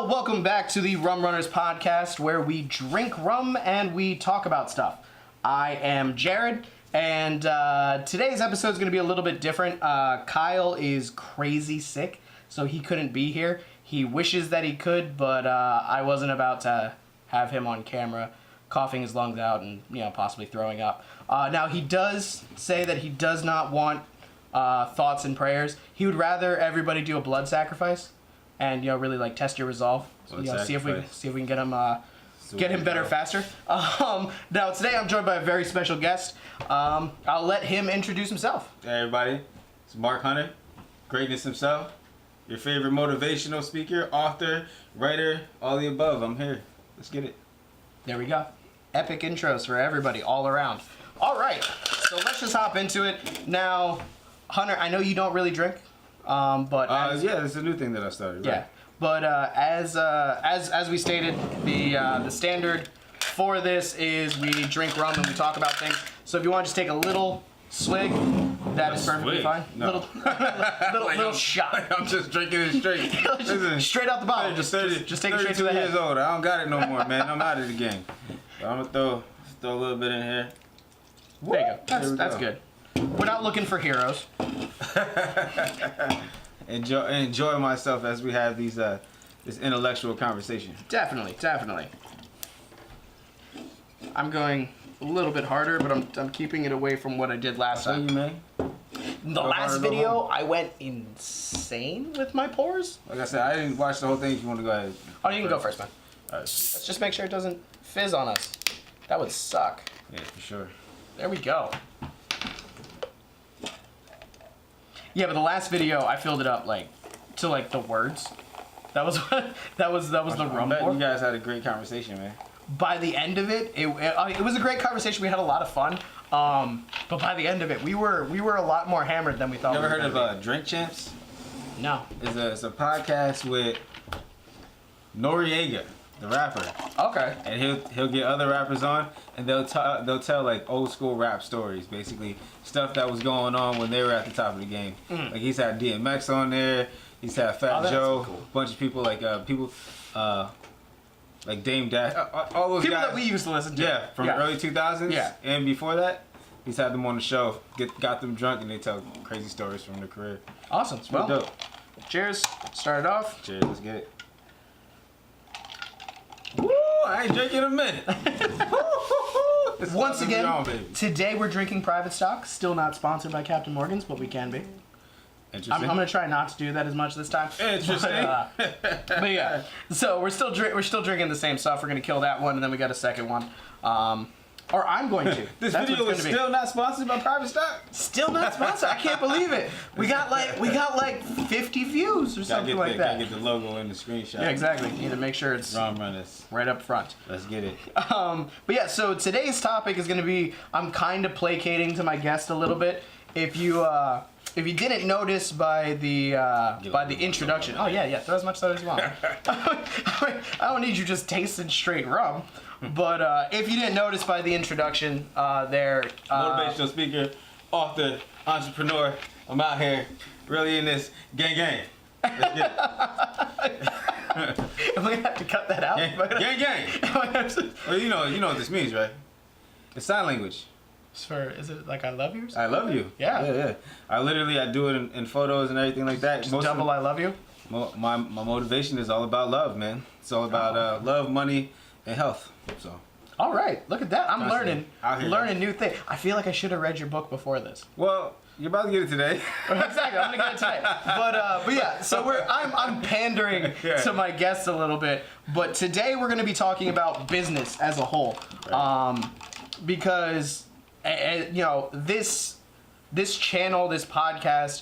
Well, welcome back to the Rum Runners podcast, where we drink rum and we talk about stuff. I am Jared, and today's episode is going to be a little bit different. Kyle is crazy sick, so he couldn't be here. He wishes that he could, but I wasn't about to have him on camera coughing his lungs out and, possibly throwing up. Now, he does say that he does not want thoughts and prayers. He would rather everybody do a blood sacrifice and really like test your resolve. See if we can get him better faster. Now today I'm joined by a very special guest. I'll let him introduce himself. Hey everybody, it's Marc Hunter, Greatness himself, your favorite motivational speaker, author, writer, all the above. I'm here. Let's get it. There we go. Epic intros for everybody all around. All right, so let's just hop into it. Now, Hunter, I know you don't really drink. But yeah, it's a new thing that I started. Right? Yeah, but as we stated, the standard for this is we drink rum and we talk about things. So if you want to just take a little swig, that is perfectly fine. No. Little shot. I'm just drinking it straight. Listen, straight out the bottle. Just take it straight to the head. Years old. I don't got it no more, man. I'm out of the game. But I'm gonna throw a little bit in here. There you go. That's good. We're not looking for heroes. enjoy myself as we have these this intellectual conversation. Definitely. I'm going a little bit harder, but I'm keeping it away from what I did last time. You may. The last video, I went insane with my pores. Like I said, I didn't watch the whole thing. If you want to go ahead. Oh, you can go first, man. All right. Let's just make sure it doesn't fizz on us. That would suck. Yeah, for sure. There we go. Yeah, but the last video I filled it up to the words. That was the rum pour. You guys had a great conversation, man. By the end of it, it was a great conversation. We had a lot of fun. But by the end of it, we were a lot more hammered than we thought. You ever we were heard of Drink Champs? No. It's a podcast with Noriega, the rapper. Okay. And he'll get other rappers on, and they'll tell like old school rap stories, basically stuff that was going on when they were at the top of the game. Mm. Like he's had DMX on there, he's had Fat Joe, cool. a bunch of people like like Dame Dash, all those people guys that we used to listen to. Yeah, from the early 2000s. Yeah. And before that, he's had them on the show, got them drunk, and they tell crazy stories from their career. Awesome. It's well, dope. Cheers. Start it off. Cheers. Let's get it. Woo! I ain't drinking in a minute. Once again, today we're drinking private stock. Still not sponsored by Captain Morgan's, but we can be. Interesting. I'm gonna try not to do that as much this time. Interesting. But yeah, so we're still drinking the same stuff. We're gonna kill that one, and then we got a second one. Or I'm going to. This video is still not sponsored by private stock. Still not sponsored. I can't believe it. We got like 50 views or something like that. Gotta get the logo in the screenshot. Yeah, exactly. You need to make sure it's Rum Runnas right up front. Let's get it. But yeah, so today's topic is going to be, I'm kind of placating to my guest a little bit. If you didn't notice by the introduction, oh yeah, throw as much soda as you want. I don't need you just tasting straight rum. But if you didn't notice by the introduction, motivational speaker, author, entrepreneur. I'm out here, really in this gang. Let's get it. Am I gonna have to cut that out? Gang. Well, you know what this means, right? It's sign language. Is it like I love you? I love you. Yeah. I do it in photos and everything like that. Just double I love you? My motivation is all about love, man. It's all about love, money, and health. So. All right, look at that. I'm learning new things. I feel like I should have read your book before this. Well, you're about to get it today. Exactly, I'm gonna get it today. But yeah, so I'm pandering to my guests a little bit. But today we're gonna be talking about business as a whole, because this channel, this podcast.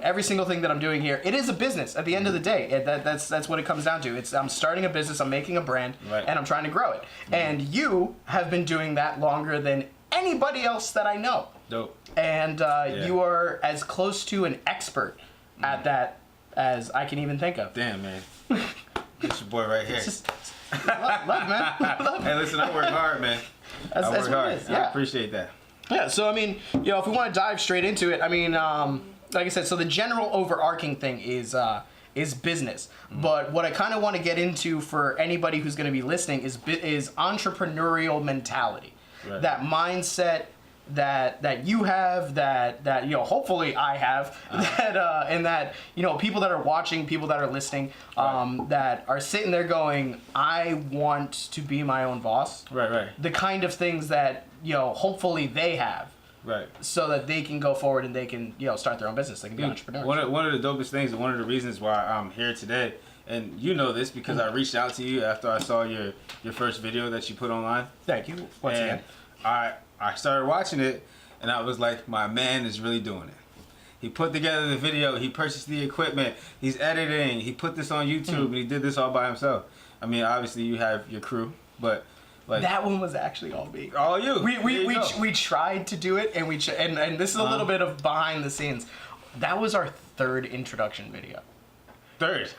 Every single thing that I'm doing here, it is a business. At the end of the day, that's what it comes down to. I'm starting a business, I'm making a brand, and I'm trying to grow it. Mm-hmm. And you have been doing that longer than anybody else that I know. Dope. And you are as close to an expert at that as I can even think of. Damn, man. That's your boy right here. Just love, man. Love. Hey, listen, I work hard, man. That's I work what hard. it is, yeah. I appreciate that. Yeah, so I mean, if we want to dive straight into it, I mean, like I said, so the general overarching thing is is business. But what I kind of want to get into for anybody who's going to be listening is entrepreneurial mentality. Right. That mindset that you have, that you know, hopefully I have, and that, you know, people that are watching, people that are listening, that are sitting there going, I want to be my own boss. Right. The kind of things that, you know, hopefully they have. Right. So that they can go forward and they can, you know, start their own business. They can be entrepreneurs. One of the dopest things, and one of the reasons why I'm here today, and you know this because I reached out to you after I saw your first video that you put online. Thank you. Once and again. I started watching it, and I was like, my man is really doing it. He put together the video, he purchased the equipment, he's editing, he put this on YouTube, and he did this all by himself. I mean, obviously you have your crew, but like that one was actually all me. All you. We tried to do it, and and this is a little bit of behind the scenes. That was our third introduction video. Third.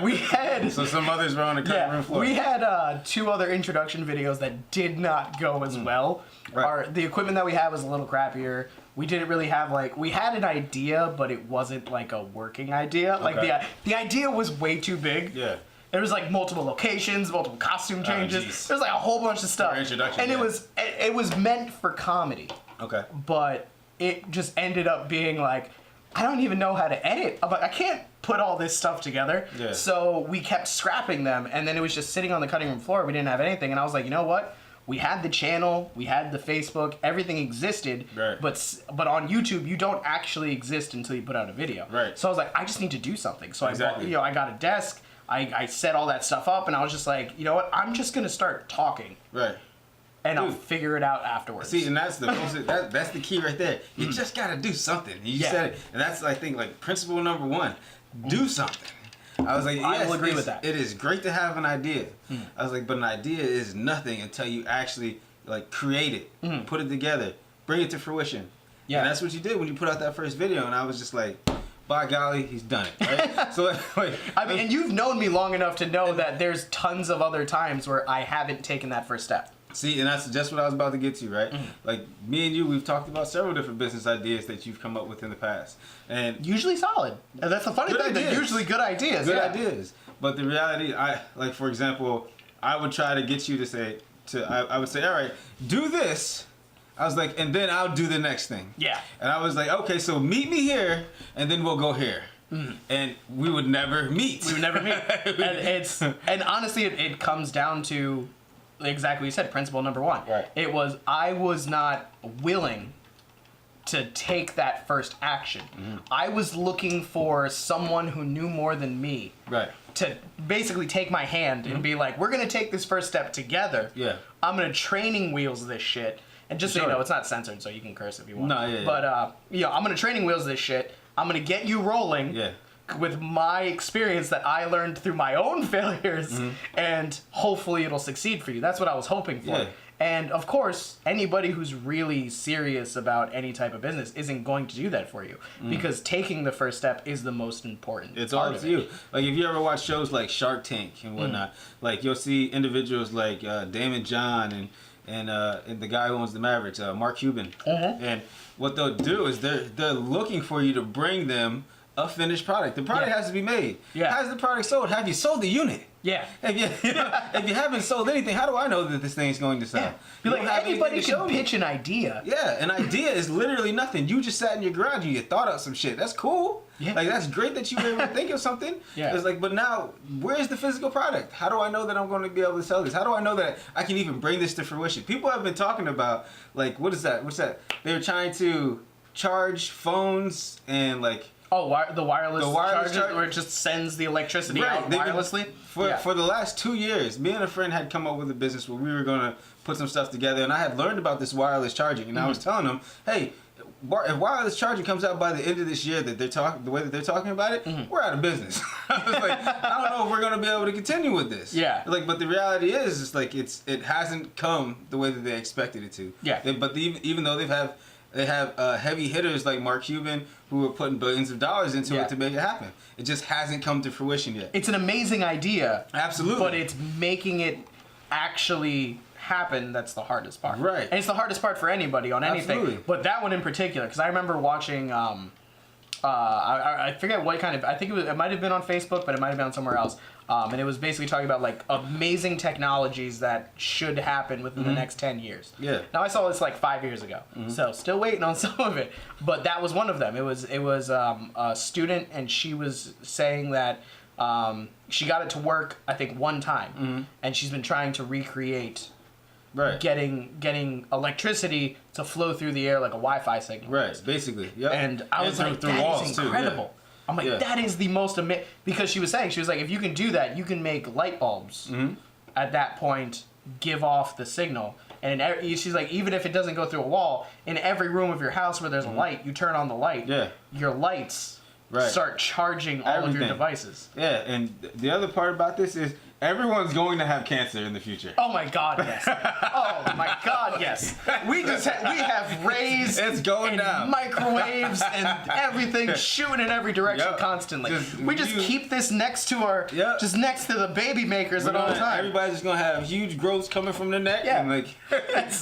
We had so some others were on the cutting room floor. We had 2 other introduction videos that did not go as well. Right. The equipment that we had was a little crappier. We didn't really have we had an idea, but it wasn't like a working idea. Like the idea was way too big. Yeah. There was like multiple locations, multiple costume changes. There was like a whole bunch of stuff. And it was meant for comedy. Okay. But it just ended up being like, I don't even know how to edit. I'm like, I can't put all this stuff together. Yeah. So we kept scrapping them, and then it was just sitting on the cutting room floor. We didn't have anything, and I was like, you know what? We had the channel, we had the Facebook, everything existed. Right. But on YouTube, you don't actually exist until you put out a video. Right. So I was like, I just need to do something. So Exactly. I got a desk. I set all that stuff up, and I was just like, you know what? I'm just gonna start talking. Right. And I'll figure it out afterwards. See, and that's that's the key right there. You just gotta do something. You said it, and that's I think like principle number 1. Do something. I was like, yes, I will agree with that. It is great to have an idea. I was like, but an idea is nothing until you actually like create it, put it together, bring it to fruition. Yeah. And that's what you did when you put out that first video, and I was just like, by golly, he's done it, right? So, like, I mean, and you've known me long enough to know that there's tons of other times where I haven't taken that first step. See, and that's just what I was about to get to, right? Like, me and you, we've talked about several different business ideas that you've come up with in the past. And usually solid. And that's the funny thing, they're usually good ideas. Good ideas. But the reality, like, for example, I would try to get you to say, I would say, all right, do this. I was like, and then I'll do the next thing. Yeah. And I was like, okay, so meet me here, and then we'll go here. And we would never meet. We would never meet. And honestly, it comes down to exactly what you said, principle number 1. Right. I was not willing to take that first action. I was looking for someone who knew more than me. Right. To basically take my hand and be like, we're going to take this first step together. Yeah. I'm going to training wheels this shit. And just so you know, it's not censored, so you can curse if you want. No, yeah. But, you know, I'm going to training wheels this shit. I'm going to get you rolling. Yeah. With my experience that I learned through my own failures, and hopefully it'll succeed for you. That's what I was hoping for. Yeah. And of course, anybody who's really serious about any type of business isn't going to do that for you, because taking the first step is the most important. It's all up to you. Like if you ever watch shows like Shark Tank and whatnot, like you'll see individuals like Damon John and the guy who owns the Mavericks, Mark Cuban, and what they'll do is they're looking for you to bring them a finished product. The product has to be made. Yeah. How's the product sold? Have you sold the unit? Yeah. If you haven't sold anything, how do I know that this thing's going to sell? Yeah. Be like, anybody can pitch an idea. Yeah, an idea is literally nothing. You just sat in your garage and you thought out some shit. That's cool. Yeah. Like, that's great that you were able to think of something. Yeah. It's like, but now, where's the physical product? How do I know that I'm going to be able to sell this? How do I know that I can even bring this to fruition? People have been talking about, like, what is that? What's that? They were trying to charge phones and, like, the wireless charger where it just sends the electricity out wirelessly? For the last 2 years, me and a friend had come up with a business where we were going to put some stuff together, and I had learned about this wireless charging, and I was telling them, hey, if wireless charging comes out by the end of this year that the way that they're talking about it, we're out of business. I was like, I don't know if we're going to be able to continue with this. Yeah. Like, but the reality is, it's like it hasn't come the way that they expected it to. Yeah. Even though they have heavy hitters like Mark Cuban who are putting billions of dollars into it to make it happen. It just hasn't come to fruition yet. It's an amazing idea. Absolutely. But it's making it actually happen that's the hardest part. Right. And it's the hardest part for anybody on anything. Absolutely. But that one in particular, because I remember watching I forget what kind of, I think it might have been on Facebook, but it might have been on somewhere else. And it was basically talking about like amazing technologies that should happen within the next 10 years. Yeah. Now I saw this like 5 years ago, so still waiting on some of it. But that was one of them. It was a student, and she was saying that she got it to work, I think, one time, and she's been trying to recreate getting electricity to flow through the air like a Wi-Fi signal. Right, basically. Yep. And I was like, that is incredible. Too, yeah. I'm like, that is the most amazing, because she was like, if you can do that, you can make light bulbs at that point give off the signal. And she's like, even if it doesn't go through a wall, in every room of your house where there's a light, you turn on the light, your lights start charging all of your devices. Yeah, and the other part about this is everyone's going to have cancer in the future. Oh my God, yes. Oh my God, yes. We have rays it's going and down. Microwaves and everything shooting in every direction constantly. We just keep this next to our, just next to the baby makers at all times. Everybody's just going to have huge growths coming from the neck. Yeah. And like,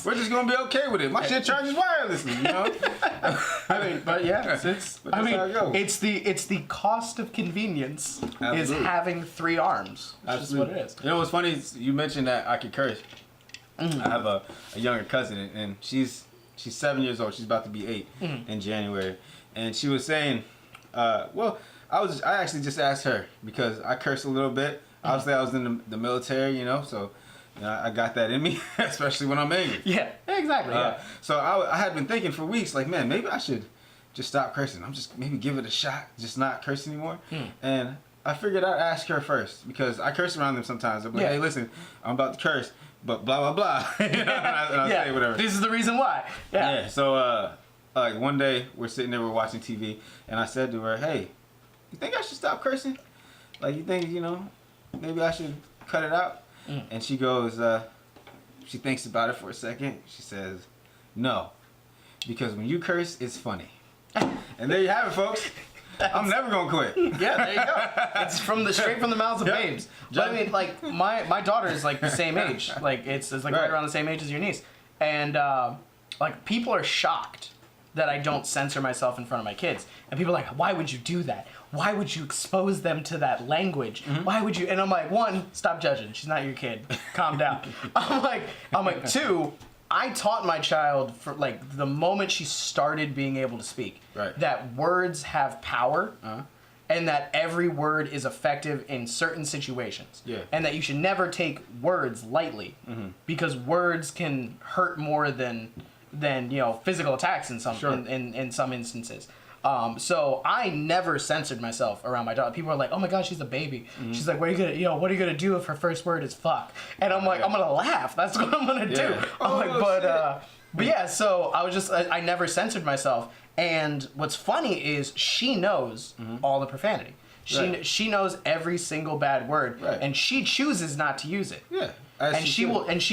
we're just going to be okay with it. My shit charges wirelessly, you know? I mean, but yeah, it's the cost of convenience is having 3 arms. Absolutely. What it is. You know what's funny is you mentioned that I could curse. I have a younger cousin, and she's 7 years old. She's about to be 8 in January, and she was saying, well, I actually just asked her because I curse a little bit. Obviously, I was in the military, you know, so I got that in me, especially when I'm angry. Yeah, exactly. So I had been thinking for weeks, like, man, maybe I should just stop cursing. I'm just maybe give it a shot, just not curse anymore, and I figured I'd ask her first because I curse around them sometimes. I'm like, hey, listen, I'm about to curse, but blah, blah, blah. And I say whatever. This is the reason why. Yeah. So, like one day we're sitting there, we're watching TV, and I said to her, hey, you think I should stop cursing? Like, you think, you know, maybe I should cut it out? And she goes, she thinks about it for a second. She says, no, because when you curse, it's funny. And there you have it, folks. I'm never gonna quit. Yeah, there you go. It's straight from the mouths of babes. But I mean, like my daughter is like the same age. Like it's like right around the same age as your niece, and like people are shocked that I don't censor myself in front of my kids, and people are like, why would you do that? Why would you expose them to that language? Why would you? And I'm like, 1, stop judging. She's not your kid. Calm down. I'm like 2. I taught my child for like the moment she started being able to speak that words have power and that every word is effective in certain situations. Yeah. And that you should never take words lightly because words can hurt more than you know physical attacks in some in some instances. So I never censored myself around my daughter. People are like, "Oh my gosh, she's a baby." She's like, "What are you gonna do if her first word is fuck?" And I'm like, "I'm gonna laugh. That's what I'm gonna do." I'm like, but yeah. So I never censored myself. And what's funny is she knows all the profanity. She knows every single bad word, and she chooses not to use it. Yeah, and she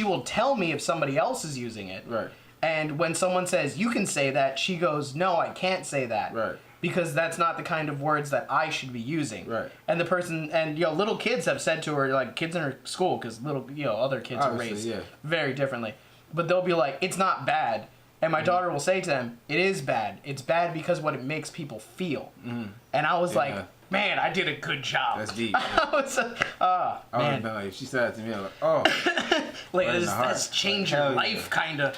will tell me if somebody else is using it. Right. And when someone says, you can say that, she goes, no, I can't say that. Right. Because that's not the kind of words that I should be using. Right. And the person, and you know, little kids have said to her, like kids in her school, because little, you know, other kids are raised very differently. But they'll be like, it's not bad. And my daughter will say to them, it is bad. It's bad because what it makes people feel. And I was like, man, I did a good job. That's deep. Man. Like, if she said that to me, I'm like, oh. Like, that's change your life kind of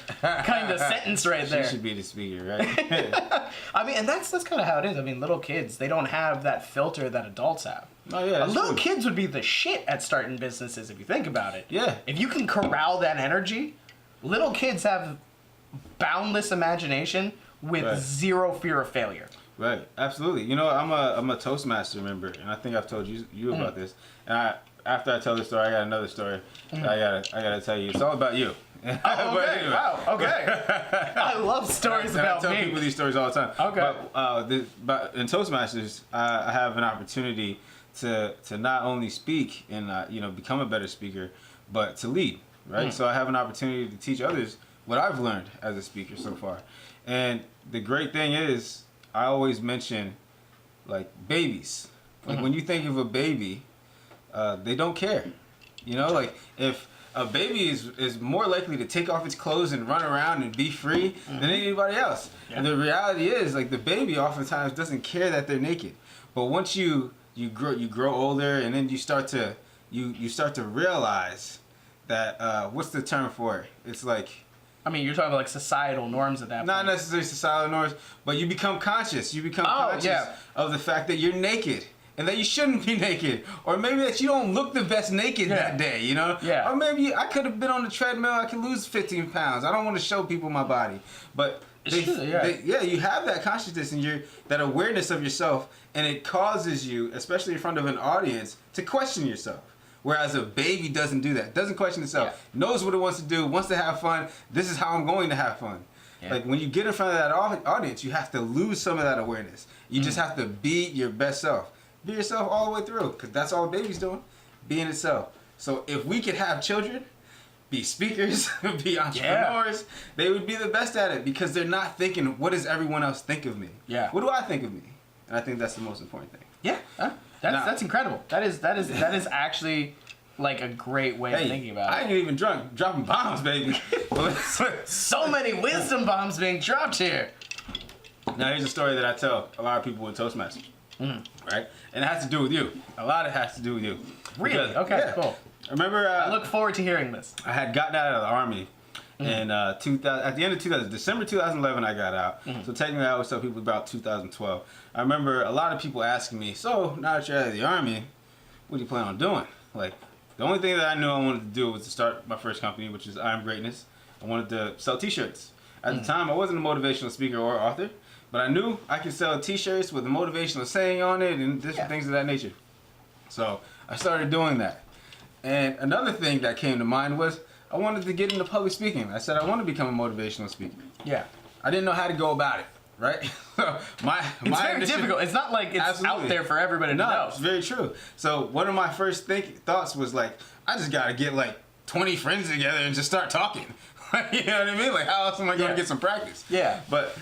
sentence right there. She should be the speaker, right? I mean, and that's kind of how it is. I mean, little kids, they don't have that filter that adults have. Oh, yeah. Little kids would be the shit at starting businesses if you think about it. Yeah. If you can corral that energy, little kids have boundless imagination with zero fear of failure. Right, absolutely. You know, I'm a Toastmaster member, and I think I've told you about this. And after I tell this story, I got another story that I gotta tell you. It's all about you. Oh, okay. Anyway. Wow. Okay. I love stories about me. I tell people these stories all the time. Okay. But in Toastmasters, I have an opportunity to not only speak and become a better speaker, but to lead. Right. So I have an opportunity to teach others what I've learned as a speaker so far. And the great thing is, I always mention, like, babies. Like, when you think of a baby, they don't care. You know, like, if a baby is more likely to take off its clothes and run around and be free than anybody else. Yeah. And the reality is, like, the baby oftentimes doesn't care that they're naked. But once you grow older, and then you start to realize that what's the term for it? It's like, I mean, you're talking about like societal norms at that point. Not necessarily societal norms, but you become conscious. You become conscious of the fact that you're naked and that you shouldn't be naked, or maybe that you don't look the best naked that day, you know? Yeah. Or maybe I could have been on the treadmill. I could lose 15 pounds. I don't want to show people my body, but you have that consciousness and that awareness of yourself, and it causes you, especially in front of an audience, to question yourself. Whereas a baby doesn't do that. Doesn't question itself. Knows what it wants to do. Wants to have fun. This is how I'm going to have fun. Yeah. Like when you get in front of that audience, you have to lose some of that awareness. You just have to be your best self. Be yourself all the way through, because that's all a baby's doing. Being itself. So if we could have children be speakers, be entrepreneurs, they would be the best at it, because they're not thinking, what does everyone else think of me? Yeah. What do I think of me? And I think that's the most important thing. Yeah. That's incredible. That is actually like a great way of thinking about it. I ain't even drunk, dropping bombs, baby. So many wisdom bombs being dropped here. Now here's a story that I tell a lot of people with Toastmasters, right? And it has to do with you. A lot of it has to do with you. Really? Because, okay, cool. I remember. I look forward to hearing this. I had gotten out of the Army. And at the end of December 2011, I got out. So technically, I always tell people about 2012. I remember a lot of people asking me, so now that you're out of the Army, what do you plan on doing? Like, the only thing that I knew I wanted to do was to start my first company, which is I Am Greatness. I wanted to sell t-shirts. At the time, I wasn't a motivational speaker or author, but I knew I could sell t-shirts with a motivational saying on it and different things of that nature. So I started doing that. And another thing that came to mind was, I wanted to get into public speaking. I said I want to become a motivational speaker. Yeah. I didn't know how to go about it, right? It's very difficult. It's not like it's out there for everybody to know. It's very true. So one of my first thoughts was like, I just got to get like 20 friends together and just start talking. You know what I mean? Like, how else am I going to get some practice? Yeah. But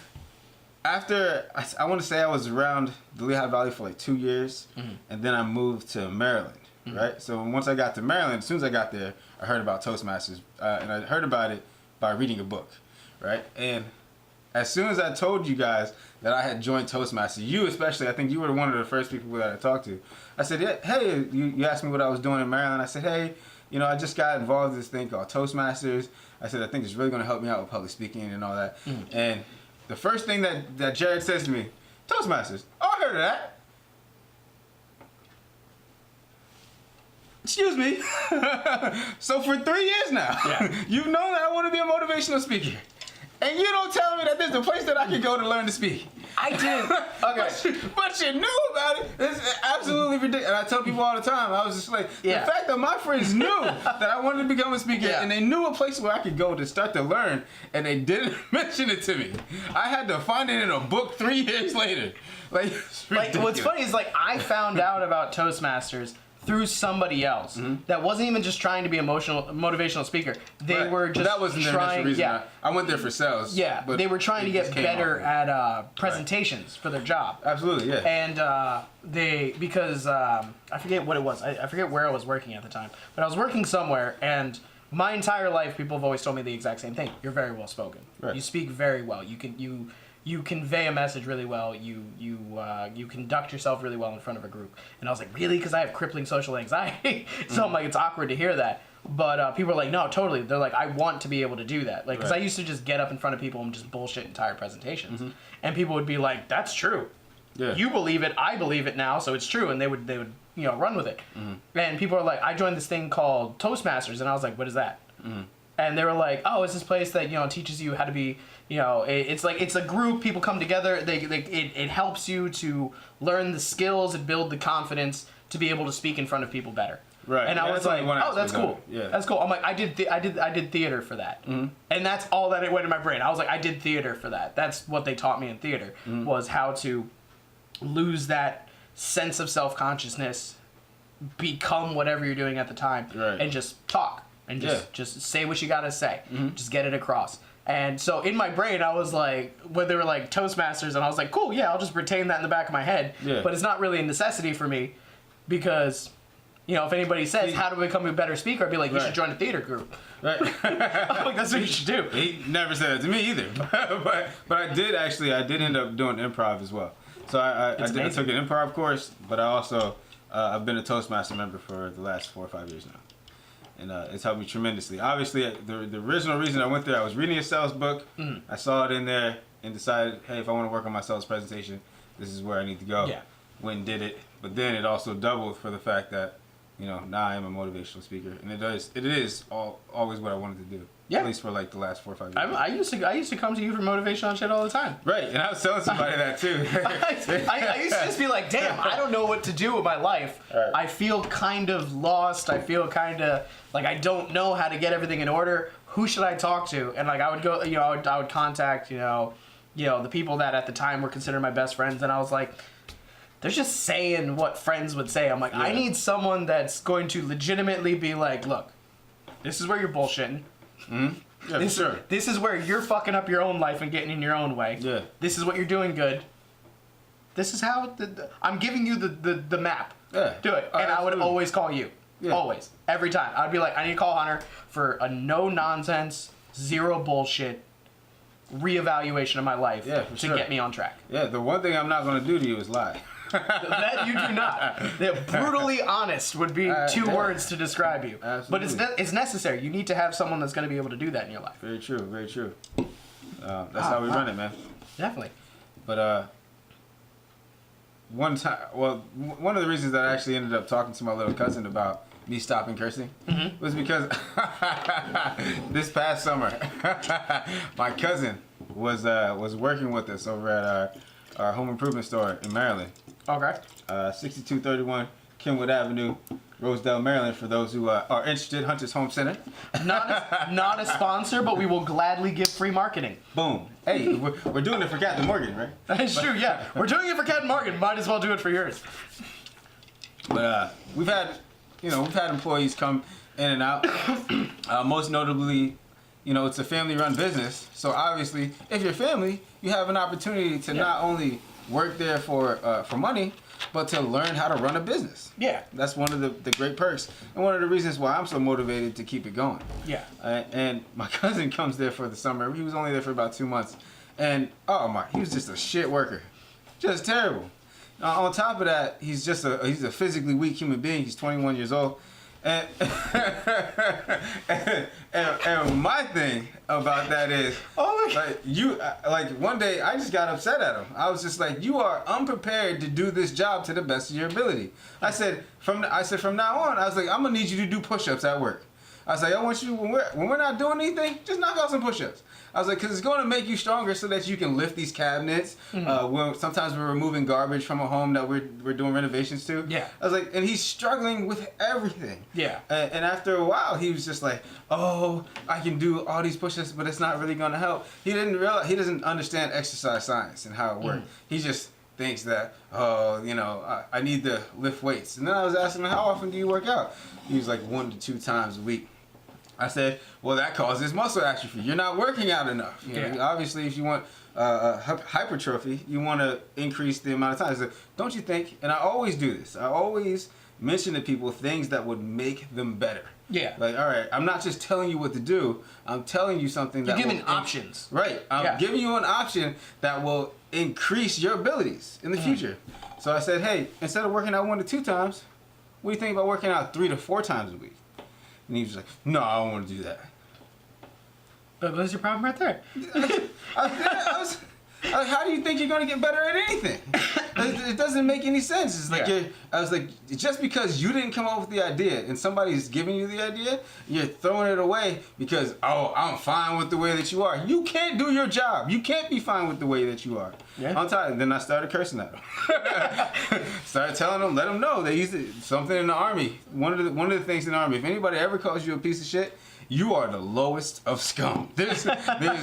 after, I want to say I was around the Lehigh Valley for like 2 years, and then I moved to Maryland. Right? So once I got to Maryland, as soon as I got there, I heard about Toastmasters, and I heard about it by reading a book, right? And as soon as I told you guys that I had joined Toastmasters, you especially, I think you were one of the first people that I talked to. I said, hey, you asked me what I was doing in Maryland. I said, hey, I just got involved in this thing called Toastmasters. I said, I think it's really going to help me out with public speaking and all that. And the first thing that Jared says to me, Toastmasters, oh, I heard of that. Excuse me. So for 3 years now, you've known that I want to be a motivational speaker. And you don't tell me that there's a place that I can go to learn to speak. I did. Okay. But you knew about it. It's absolutely ridiculous. And I tell people all the time, I was just like, the fact that my friends knew that I wanted to become a speaker, and they knew a place where I could go to start to learn, and they didn't mention it to me. I had to find it in a book 3 years later. Like what's funny is, like, I found out about Toastmasters through somebody else that wasn't even just trying to be a motivational speaker. They were just that wasn't trying. The reason I went there for sales. Yeah, but they were trying to get better at presentations for their job. Absolutely, yeah. And because I forget what it was. I forget where I was working at the time, but I was working somewhere, and my entire life people have always told me the exact same thing. You're very well spoken. Right. You speak very well. You convey a message really well. You conduct yourself really well in front of a group. And I was like, really? Because I have crippling social anxiety. So I'm like, it's awkward to hear that. But people are like, no, totally. They're like, I want to be able to do that. Like, because I used to just get up in front of people and just bullshit entire presentations. And people would be like, that's true. Yeah. You believe it. I believe it now. So it's true. And they would run with it. And people are like, I joined this thing called Toastmasters. And I was like, what is that? And they were like, oh, it's this place that, teaches you how to be, it's like, it's a group, people come together, it helps you to learn the skills and build the confidence to be able to speak in front of people better. Right. And I was like, oh, that's cool. Yeah. That's cool. I'm like, I did theater for that. And that's all that it went in my brain. I was like, I did theater for that. That's what they taught me in theater, was how to lose that sense of self-consciousness, become whatever you're doing at the time, and just talk. And just say what you gotta say. Just get it across. And so in my brain, I was like, when they were like Toastmasters, and I was like, cool, yeah, I'll just retain that in the back of my head. Yeah. But it's not really a necessity for me, because You know, if anybody says, how to become a better speaker, I'd be like, you should join a theater group. Right. I'm like, that's what you should do. He never said that to me either. but I did end up doing improv as well. So I took an improv course, but I also, I've been a Toastmaster member for the last 4 or 5 years now. And it's helped me tremendously. Obviously, the original reason I went there, I was reading a sales book. I saw it in there and decided, hey, if I want to work on my sales presentation, this is where I need to go. Yeah. Went and did it. But then it also doubled for the fact that, you know, now I am a motivational speaker, and it is always what I wanted to do. Yeah. At least for like the last 4 or 5 years. I used to come to you for motivational shit all the time. Right, and I was telling somebody that too. I used to just be like, damn, I don't know what to do with my life. Right. I feel kind of lost. I feel kind of like I don't know how to get everything in order. Who should I talk to? And like I would go, you know, I would contact, you know, the people that at the time were considered my best friends, and I was like, they're just saying what friends would say. I'm like, I need someone that's going to legitimately be like, look, this is where you're bullshitting. Yeah, This is where you're fucking up your own life and getting in your own way. Yeah. This is what you're doing good. This is how I'm giving you the map. Yeah. Do it. And I would always call you. Yeah. Always. Every time. I'd be like, I need to call Hunter for a no nonsense, zero bullshit reevaluation of my life to get me on track. Yeah, the one thing I'm not going to do to you is lie. That you do not. Brutally honest would be two words to describe you. Absolutely. But it's necessary. You need to have someone that's going to be able to do that in your life. Very true, very true. That's how we run it, man. Definitely. But one time, well, one of the reasons that I actually ended up talking to my little cousin about me stopping cursing was because this past summer, my cousin was working with us over at our home improvement store in Maryland. Okay. 6231 Kenwood Avenue, Rosedale, Maryland, for those who are interested. Hunter's Home Center. Not a sponsor, but we will gladly give free marketing. Boom. Hey, we're doing it for Captain Morgan, right? That's true, yeah. We're doing it for Captain Morgan. Might as well do it for yours. But we've had employees come in and out. Most notably, you know, it's a family-run business. So obviously, if you're family, you have an opportunity to not only work there for money, but to learn how to run a business. Yeah. That's one of the great perks, and one of the reasons why I'm so motivated to keep it going. Yeah. And my cousin comes there for the summer. He was only there for about 2 months, and he was just a shit worker, just terrible. On top of that, he's a physically weak human being. He's 21 years old. And, and my thing about that is, like one day I just got upset at him. I was just like, you are unprepared to do this job to the best of your ability. I said from now on, I was like, I'm gonna need you to do push-ups at work. I was like, I want you when we're not doing anything, just knock out some push-ups. I was like, because it's going to make you stronger so that you can lift these cabinets. Sometimes we're removing garbage from a home that we're doing renovations to. Yeah. I was like, and he's struggling with everything. Yeah. And after a while, he was just like, oh, I can do all these push-ups, but it's not really going to help. He doesn't understand exercise science and how it works. He just thinks that, I need to lift weights. And then I was asking him, how often do you work out? He was like 1 to 2 times a week. I said, well, that causes muscle atrophy. You're not working out enough. You know, obviously, if you want hypertrophy, you want to increase the amount of time. I said, don't you think? And I always do this. I always mention to people things that would make them better. Yeah. Like, all right, I'm not just telling you what to do. I'm telling you something that You're giving options. Right. I'm giving you an option that will increase your abilities in the future. So I said, hey, instead of working out 1 to 2 times, what do you think about working out 3 to 4 times a week? And he was like, no, I don't want to do that. But what's your problem right there? How do you think you're going to get better at anything? It doesn't make any sense. It's like I was like, just because you didn't come up with the idea and somebody's giving you the idea, you're throwing it away because, I'm fine with the way that you are. You can't do your job. You can't be fine with the way that you are. Yeah. I'm tired. Then I started cursing at them. Started telling them, let them know they used something in the Army. One of the things in the Army, if anybody ever calls you a piece of shit, you are the lowest of scum. There's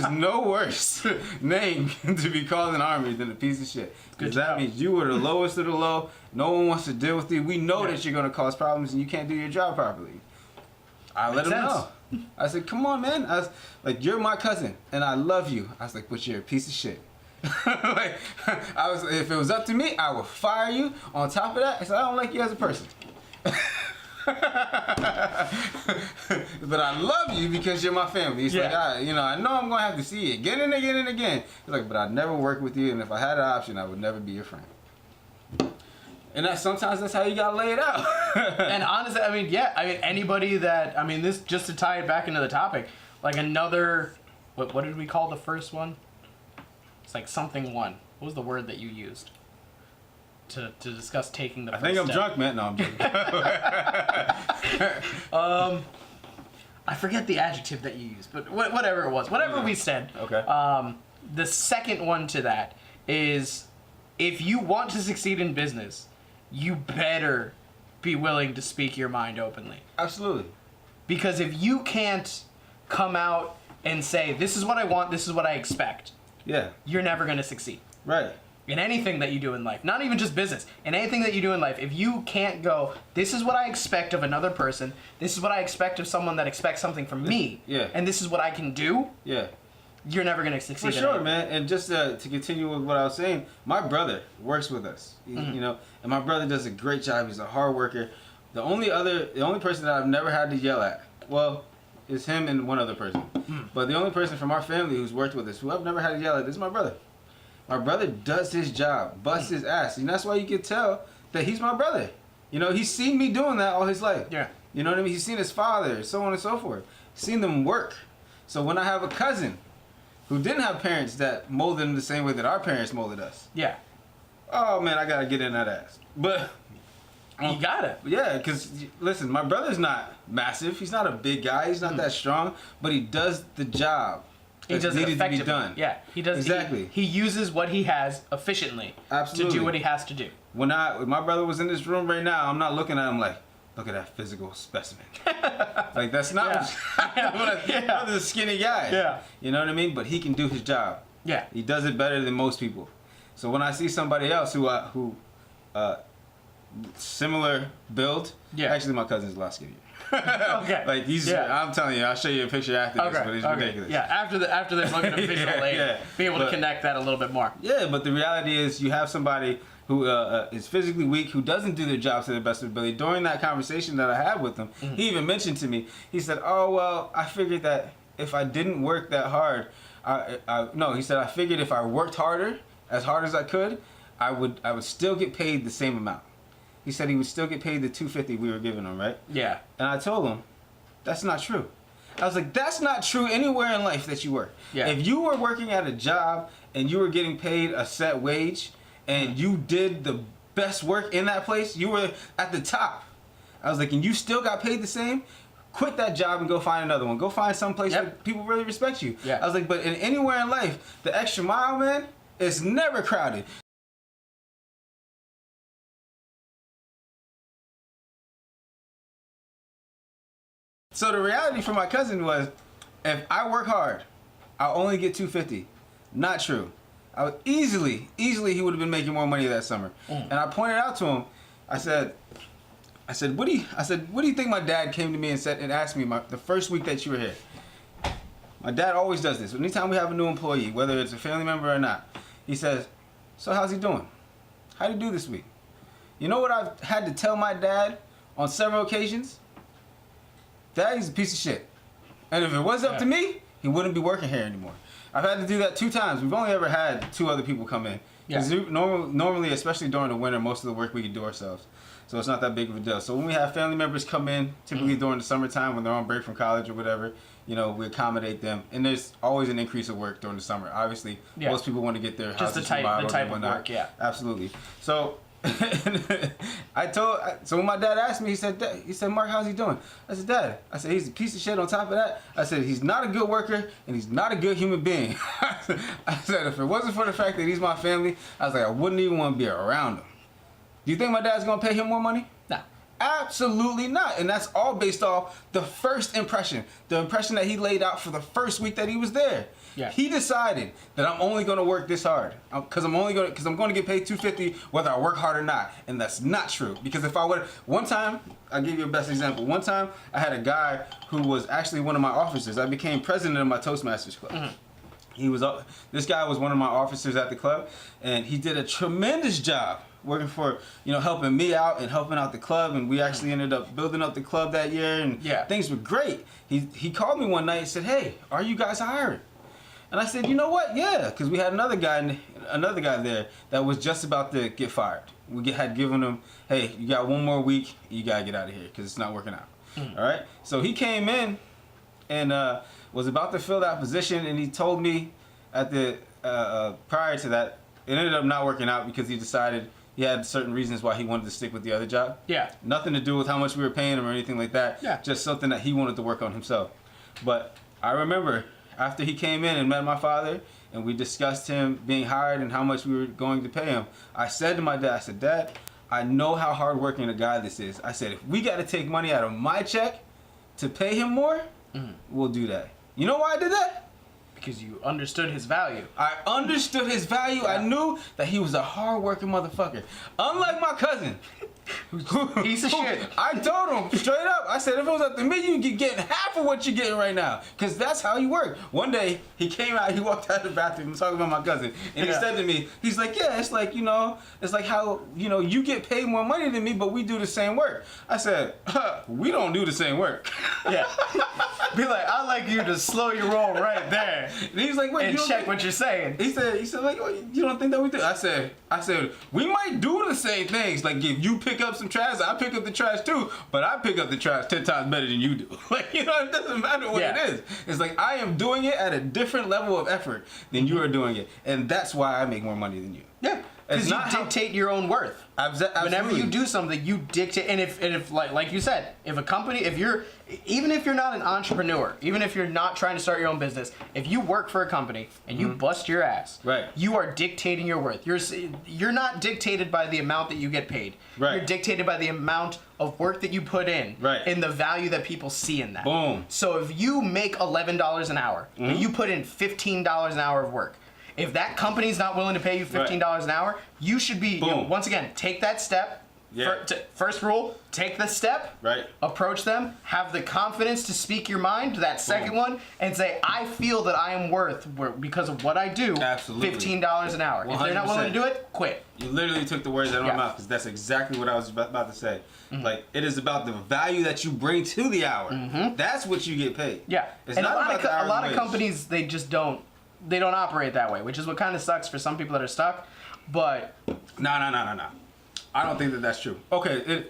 no worse name to be called in the Army than a piece of shit. Because that means you are the lowest of the low. No one wants to deal with you. We know that you're going to cause problems and you can't do your job properly. I let them know. I said, come on, man. I was like, you're my cousin and I love you. I was like, but you're a piece of shit. If it was up to me, I would fire you. On top of that, I said, I don't like you as a person. But I love you because you're my family. He's like, I know I'm gonna have to see you again and again and again. He's like, but I'd never work with you, and if I had an option, I would never be your friend. And sometimes that's how you gotta lay it out. And honestly, anybody that, this, just to tie it back into the topic, like another, what did we call the first one? It's like something one. What was the word that you used to discuss taking the first step? I think I'm drunk, man. No, I'm joking. I forget the adjective that you used, but whatever it was, whatever we said. Okay. The second one to that is, if you want to succeed in business, you better be willing to speak your mind openly. Absolutely. Because if you can't come out and say, this is what I want, this is what I expect, you're never going to succeed. Right. In anything that you do in life, not even just business, in anything that you do in life, if you can't go, this is what I expect of another person, this is what I expect of someone that expects something from me, and this is what I can do, you're never going to succeed. For sure, man. And just to continue with what I was saying, my brother works with us, and my brother does a great job. He's a hard worker. The only person that I've never had to yell at, well, is him and one other person. But the only person from our family who's worked with us, who I've never had to yell at, is my brother. My brother does his job, busts his ass, and that's why you can tell that he's my brother. He's seen me doing that all his life. Yeah. You know what I mean? He's seen his father, so on and so forth. Seen them work. So when I have a cousin who didn't have parents that molded them the same way that our parents molded us. Yeah. Oh, man, I got to get in that ass. But you got it. Yeah, because, listen, my brother's not massive. He's not a big guy. He's not that strong. But he does the job. He does it effectively. To be done. Yeah, he does. Exactly. He uses what he has efficiently to do what he has to do. When my brother was in this room right now, I'm not looking at him like, look at that physical specimen. Like, that's not what brother's a skinny guy. Yeah. You know what I mean? But he can do his job. Yeah. He does it better than most people. So when I see somebody else who similar build, actually my cousin's a lot skinnier. Okay. Like I'm telling you, I'll show you a picture after this, but it's ridiculous. Yeah, after this, look at a visual aid, be able to connect that a little bit more. Yeah, but the reality is you have somebody who is physically weak, who doesn't do their job to their best of ability. During that conversation that I had with him, he even mentioned to me, he said, oh, well, I figured that if I didn't work that hard, he said, I figured if I worked as hard as I could, I would still get paid the same amount. He said he would still get paid the $250 we were giving him, right? Yeah. And I told him, that's not true. I was like, that's not true anywhere in life that you work. Yeah. If you were working at a job and you were getting paid a set wage and you did the best work in that place, you were at the top. I was like, and you still got paid the same? Quit that job and go find another one. Go find some place where people really respect you. Yeah. I was like, but in anywhere in life, the extra mile, man, is never crowded. So the reality for my cousin was, if I work hard, I'll only get $250. Not true. I would easily he would have been making more money that summer. And I pointed out to him, I said, what do you think my dad came to me and asked me the first week that you were here? My dad always does this. Anytime we have a new employee, whether it's a family member or not, he says, so how's he doing? How'd he do this week? You know what I've had to tell my dad on several occasions? Dad, he's a piece of shit. And if it was up to me, he wouldn't be working here anymore. I've had to do that 2 times. We've only ever had 2 other people come in. Because normally, especially during the winter, most of the work we can do ourselves. So it's not that big of a deal. So when we have family members come in, typically during the summertime when they're on break from college or whatever, we accommodate them. And there's always an increase of work during the summer. Obviously, most people want to get their houses the type of work, Absolutely. So so when my dad asked me, he said, Mark, how's he doing? I said, Dad, he's a piece of shit. On top of that, I said, he's not a good worker and he's not a good human being. I said, if it wasn't for the fact that he's my family, I was like, I wouldn't even want to be around him. Do you think my dad's gonna pay him more money? No. Absolutely not. And that's all based off the first impression, the impression that he laid out for the first week that he was there. Yeah. He decided that I'm only going to work this hard because I'm going to get paid $250 whether I work hard or not, and that's not true. Because if I would, one time, I'll give you a best example. One time, I had a guy who was actually one of my officers. I became president of my Toastmasters club. This guy was one of my officers at the club, and he did a tremendous job working for, helping me out and helping out the club, and we actually ended up building up the club that year, and things were great. He called me one night and said, "Hey, are you guys hiring?" And I said, "You know what? Yeah," because we had another guy there that was just about to get fired. We had given him, "Hey, you got one more week. You gotta get out of here because it's not working out." All right. So he came in and was about to fill that position, and he told me at the prior to that, it ended up not working out because he decided he had certain reasons why he wanted to stick with the other job. Yeah. Nothing to do with how much we were paying him or anything like that. Yeah. Just something that he wanted to work on himself. But I remember after he came in and met my father, and we discussed him being hired and how much we were going to pay him, I said to my dad, I said, "Dad, I know how hardworking a guy this is." I said, "If we got to take money out of my check to pay him more, we'll do that." You know why I did that? Because you understood his value. I understood his value. I knew that he was a hard-working motherfucker. Unlike my cousin. Piece of shit. I told him straight up. I said, if it was up to me, you'd be getting half of what you're getting right now. Because that's how you work. One day, he came out, he walked out of the bathroom, talking about my cousin. And he said to me, he's like, "Yeah, it's like, it's like how, you get paid more money than me, but we do the same work." I said, "We don't do the same work." Yeah. Be like, "I'd like you to slow your roll right there." And he's like, "Wait, and check what you're saying." He said, like, "You don't think that we do?" I said, "We might do the same things. Like, if you pick up some trash, I pick up the trash too, but I pick up the trash 10 times better than you do." Like, it doesn't matter what it is. It's like, I am doing it at a different level of effort than you are doing it. And that's why I make more money than you. Yeah. Because you dictate your own worth. Absolutely. Whenever you do something, you dictate. And if like you said, if a company, even if you're not an entrepreneur, even if you're not trying to start your own business, if you work for a company and you bust your ass, right, you are dictating your worth. You're not dictated by the amount that you get paid. Right. You're dictated by the amount of work that you put in. Right. And the value that people see in that. Boom. So if you make $11 an hour, but you put in $15 an hour of work, if that company's not willing to pay you $15 an hour, you should be, once again, take that step. Yeah. First rule, take the step. Right. Approach them. Have the confidence to speak your mind. That second one, and say, "I feel that I am worth, because of what I do, Absolutely. $15 an hour." 100%. If they're not willing to do it, quit. You literally took the words out of my mouth, because that's exactly what I was about to say. Like, it is about the value that you bring to the hour. That's what you get paid. Yeah. It's and not a lot of companies, they just don't. They don't operate that way, which is what kind of sucks for some people that are stuck. But no. I don't think that that's true. Okay,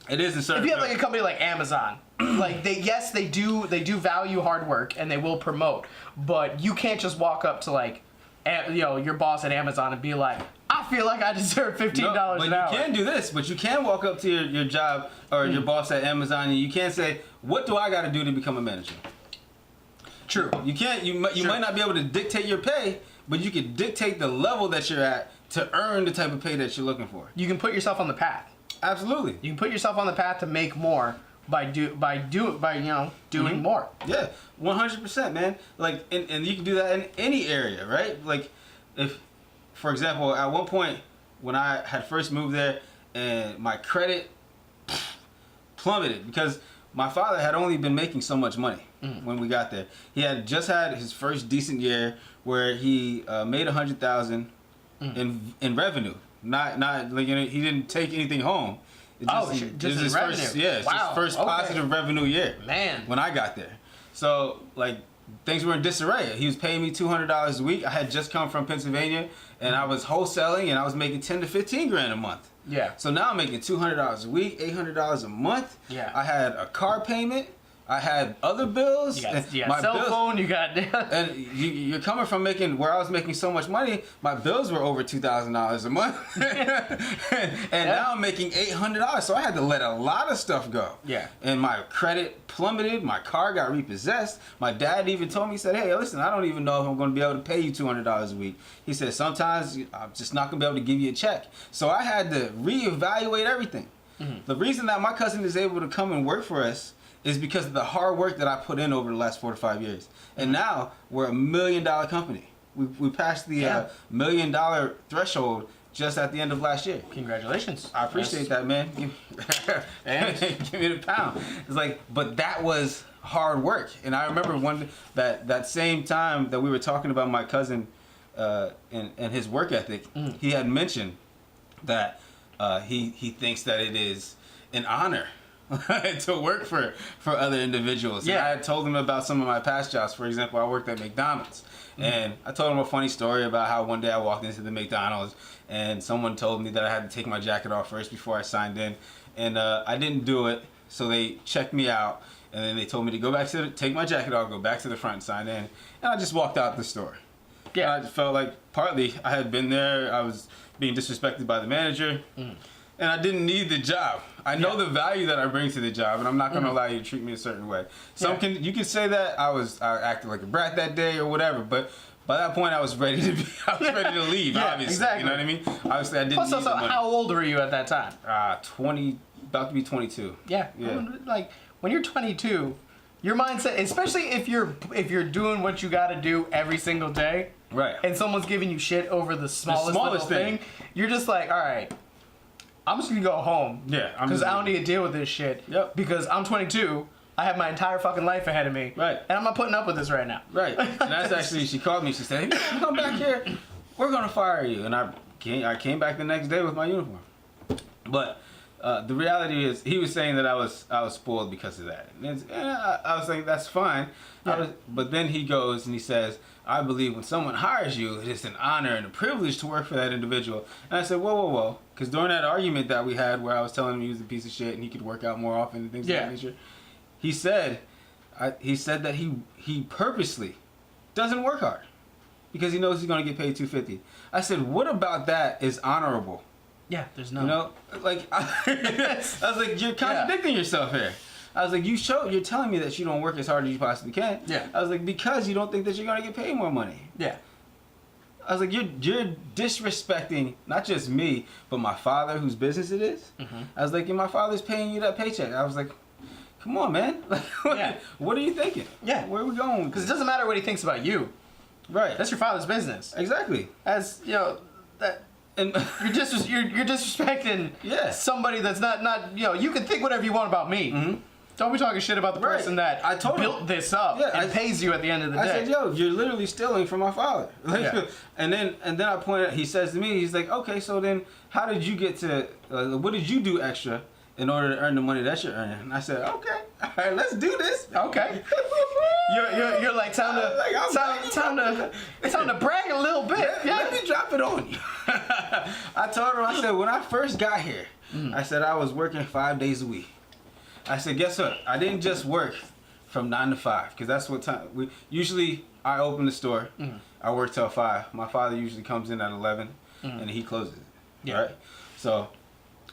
it is in certain. If you have like a company like Amazon, like they do value hard work and they will promote, but you can't just walk up to like, your boss at Amazon and be like, "I feel like I deserve $15 an hour." But you can do this. But you can walk up to your job or your boss at Amazon and you can't say, "What do I got to do to become a manager?" True. You can't. You might not be able to dictate your pay, but you can dictate the level that you're at to earn the type of pay that you're looking for. You can put yourself on the path. Absolutely. You can put yourself on the path to make more by doing more. Yeah, 100%, man. Like, and you can do that in any area, right? Like, if, for example, at one point when I had first moved there, and my credit plummeted because my father had only been making so much money when we got there. He had just had his first decent year where he made $100,000 in revenue. Not like, he didn't take anything home. Just his revenue. It's his first positive revenue year. Man. When I got there, so like things were in disarray. He was paying me $200 a week. I had just come from Pennsylvania, and I was wholesaling, and I was making 10 to 15 grand a month. Yeah. So now I'm making $200 a week, $800 a month. Yeah. I had a car payment. I had other bills. You got cell phone. You got. And you're coming from where I was making so much money. My bills were over $2,000 a month, and now I'm making $800. So I had to let a lot of stuff go. Yeah. And my credit plummeted. My car got repossessed. My dad even told me, he said, "Hey, listen, I don't even know if I'm going to be able to pay you $200 a week." He said, "Sometimes I'm just not going to be able to give you a check." So I had to reevaluate everything. The reason that my cousin is able to come and work for us is because of the hard work that I put in over the last 4 to 5 years. And now we're $1 million company. We passed the $1 million threshold just at the end of last year. Congratulations. I appreciate that, man. Give me the pound. It's like, but that was hard work. And I remember that same time that we were talking about my cousin and his work ethic, he had mentioned that he thinks that it is an honor to work for other individuals. Yeah. And I had told him about some of my past jobs. For example, I worked at McDonald's. And I told him a funny story about how one day I walked into the McDonald's and someone told me that I had to take my jacket off first before I signed in. And I didn't do it, so they checked me out. And then they told me to go back to take my jacket off, go back to the front and sign in. And I just walked out the store. Yeah. And I felt like partly I had been there, I was being disrespected by the manager. And I didn't need the job. I know the value that I bring to the job, and I'm not going to allow you to treat me a certain way. You can say that I acted like a brat that day or whatever, but by that point I was ready to leave. Obviously, exactly. You know what I mean? Obviously, I didn't. Plus, need the money. how old were you at that time? 20, about to be 22. Yeah. Like when you're 22, your mindset, especially if you're doing what you got to do every single day, right? And someone's giving you shit over the smallest little thing, you're just like, all right. I'm just gonna go home. Yeah. Because I don't need to deal with this shit. Yep. Because I'm 22. I have my entire fucking life ahead of me. Right. And I'm not putting up with this right now. Right. And that's actually, she called me. She said, "Hey, you come back here. We're gonna fire you." And I came back the next day with my uniform. But the reality is, he was saying that I was spoiled because of that. And I was like, that's fine. Yeah. But then he goes and he says, "I believe when someone hires you, it is an honor and a privilege to work for that individual." And I said, whoa. Because during that argument that we had where I was telling him he was a piece of shit and he could work out more often and things of that nature, he said that he purposely doesn't work hard because he knows he's going to get paid $250. I said, what about that is honorable? Yeah, there's no. You know, like, I was like, you're contradicting yourself here. I was like, you're telling me that you don't work as hard as you possibly can. Yeah. I was like, because you don't think that you're going to get paid more money. Yeah. I was like, you're disrespecting not just me, but my father, whose business it is. I was like, my father's paying you that paycheck. I was like, come on, man. What are you thinking? Yeah. Where are we going? Because it doesn't matter what he thinks about you. Right. That's your father's business. Exactly. As that. And you're disrespecting somebody that's not you can think whatever you want about me. Don't be talking shit about the person that built this up and pays you at the end of the day. I said, yo, you're literally stealing from my father. And then I pointed out, he says to me, he's like, okay, so then how did you get to, what did you do extra in order to earn the money that you're earning? And I said, okay, all right, let's do this. Okay. You're like, time to brag a little bit. Let me drop it on you. I told her, I said, when I first got here, I said I was working 5 days a week. I said, guess what? I didn't just work from 9 to 5, because that's what time usually I open the store. I work till 5. My father usually comes in at 11 and he closes it. Yeah. Right? So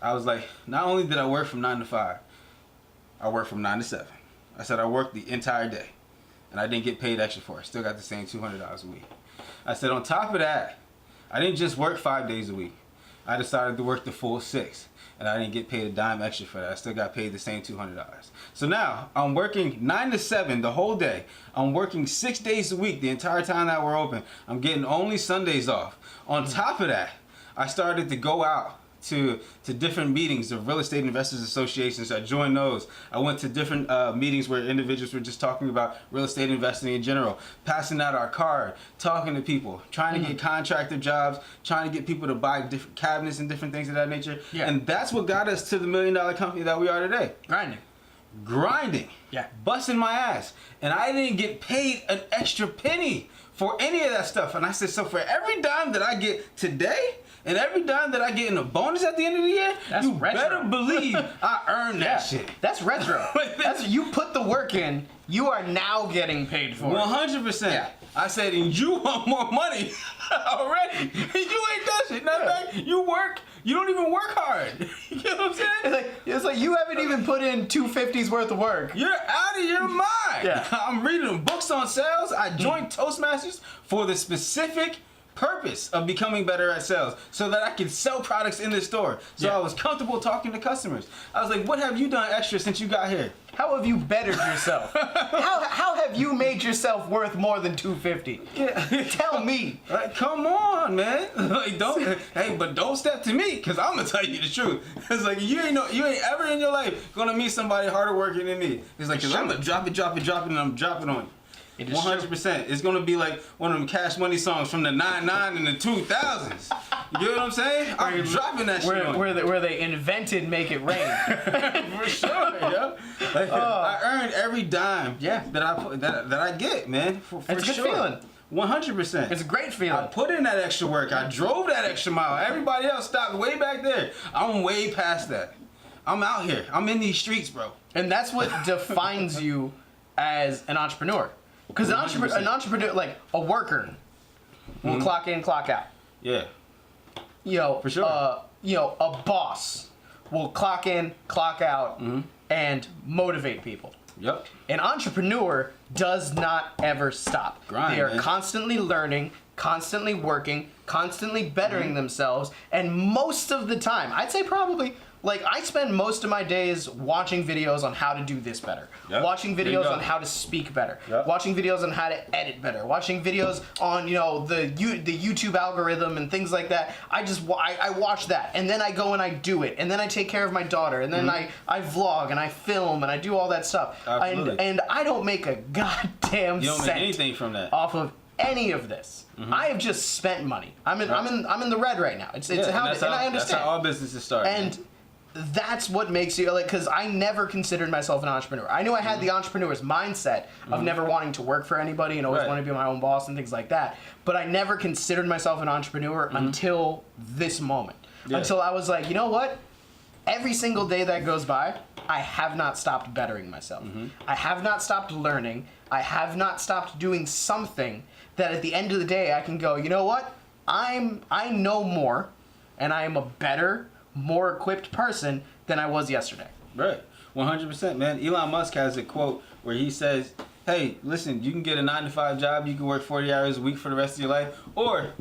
I was like, not only did I work from 9 to 5, I worked from 9 to 7. I said I worked the entire day and I didn't get paid extra for it. Still got the same $200 a week. I said, on top of that, I didn't just work 5 days a week. I decided to work the full 6. And I didn't get paid a dime extra for that. I still got paid the same $200. So now I'm working 9 to 7 the whole day. I'm working 6 days a week the entire time that we're open. I'm getting only Sundays off. On top of that, I started to go out to different meetings of real estate investors associations. I joined those. I went to different meetings where individuals were just talking about real estate investing in general, passing out our card, talking to people, trying to get contractor jobs, trying to get people to buy different cabinets and different things of that nature. Yeah. And that's what got us to the $1 million company that we are today. Grinding. Yeah. Busting my ass. And I didn't get paid an extra penny for any of that stuff. And I said, so for every dime that I get today, and every dime that I get in a bonus at the end of the year, you better believe I earned that shit. That's retro. You put the work in, you are now getting paid for it. 100%. Yeah. I said, and you want more money already. You ain't done shit. Matter of fact, you work, you don't even work hard. You know what I'm saying? It's like you haven't even put in $250's worth of work. You're out of your mind. Yeah. I'm reading books on sales. I joined Toastmasters for the specific purpose of becoming better at sales so that I could sell products in the store. So I was comfortable talking to customers. I was like, what have you done extra since you got here? How have you bettered yourself? how have you made yourself worth more than $250? Yeah. Tell me. Like, come on, man. Like, but don't step to me, because I'm gonna tell you the truth. It's like you ain't ever in your life gonna meet somebody harder working than me. It's like, because I'm gonna drop it, and I'm dropping on you. It is 100%. It's gonna be like one of them Cash Money songs from the 99 and the 2000s. You get what I'm saying? I'm dropping that shit on. Where they invented Make It Rain. For sure, yo. Like, I earned every dime that I get, man. For it's a good feeling. 100%. It's a great feeling. I put in that extra work. I drove that extra mile. Everybody else stopped way back there. I'm way past that. I'm out here. I'm in these streets, bro. And that's what defines you as an entrepreneur. Because an entrepreneur, like a worker, will clock in, clock out. Yeah. For sure. A boss will clock in, clock out, and motivate people. Yep. An entrepreneur does not ever stop. Grind, they are man. constantly learning, constantly working, constantly bettering themselves, and most of the time, I'd say probably, like, I spend most of my days watching videos on how to do this better, watching videos on how to speak better, watching videos on how to edit better, watching videos on, the YouTube algorithm and things like that. I watch that, and then I go and I do it, and then I take care of my daughter, and then I vlog and I film and I do all that stuff. Absolutely. And I don't make a goddamn You don't cent make anything from that. off of any of this. I have just spent money. I'm in the red right now. It's how I understand. That's how all businesses start. And that's what makes you, like, because I never considered myself an entrepreneur. I knew I had the entrepreneur's mindset of never wanting to work for anybody and always wanting to be my own boss and things like that. But I never considered myself an entrepreneur until this moment. Yeah. Until I was like, you know what? Every single day that goes by, I have not stopped bettering myself. I have not stopped learning. I have not stopped doing something that at the end of the day I can go, you know what? I know more, and I am a better, more equipped person than I was yesterday. Right. 100%, man. Elon Musk has a quote where he says, hey, listen, you can get a 9-to-5 job, you can work 40 hours a week for the rest of your life, or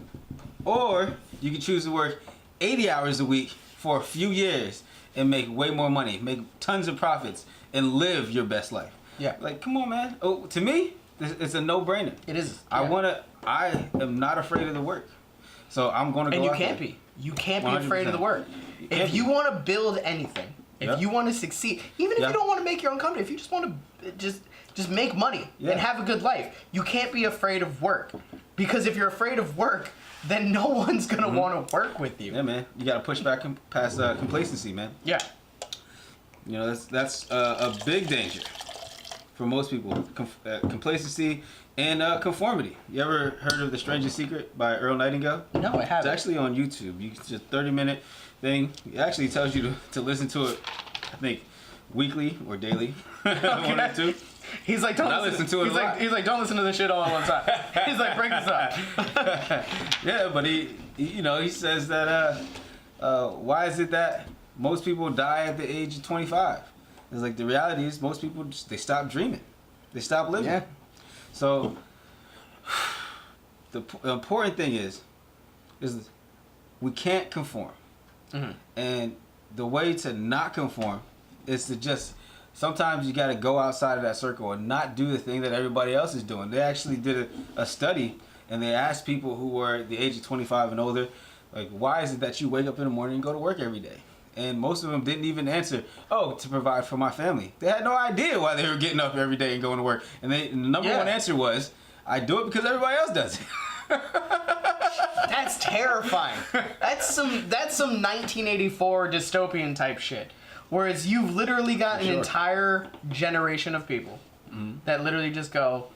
you can choose to work 80 hours a week for a few years and make way more money, make tons of profits, and live your best life. Yeah. Like, come on, man. Oh, to me, it's a no-brainer. It is. I am not afraid of the work. So I'm going to go And you out can't there. be. You can't be 100%. afraid of the work. If you want to build anything, if you want to succeed, even if you don't want to make your own company, if you just want to just make money and have a good life, you can't be afraid of work. Because if you're afraid of work, then no one's going to want to work with you. Yeah, man. You got to push back past complacency, man. Yeah. That's a big danger for most people. Complacency and conformity. You ever heard of The Strangest Secret by Earl Nightingale? No, I haven't. It's actually on YouTube. It's just a 30-minute thing. It actually tells you to listen to it, I think, weekly or daily. One or two. He's like, don't listen to it. He's like, don't listen to this shit all at one time. He's like, break this up. Yeah, but he says that why is it that most people die at the age of 25? It's like the reality is most people they stop dreaming, they stop living. Yeah. So the important thing is we can't conform, and the way to not conform is to just sometimes you got to go outside of that circle and not do the thing that everybody else is doing. They actually did a study and they asked people who were the age of 25 and older, like, why is it that you wake up in the morning and go to work every day? And most of them didn't even answer, to provide for my family. They had no idea why they were getting up every day and going to work. And the number one answer was, I do it because everybody else does it. That's terrifying. That's some 1984 dystopian type shit. Whereas you've literally got an entire generation of people that literally just go,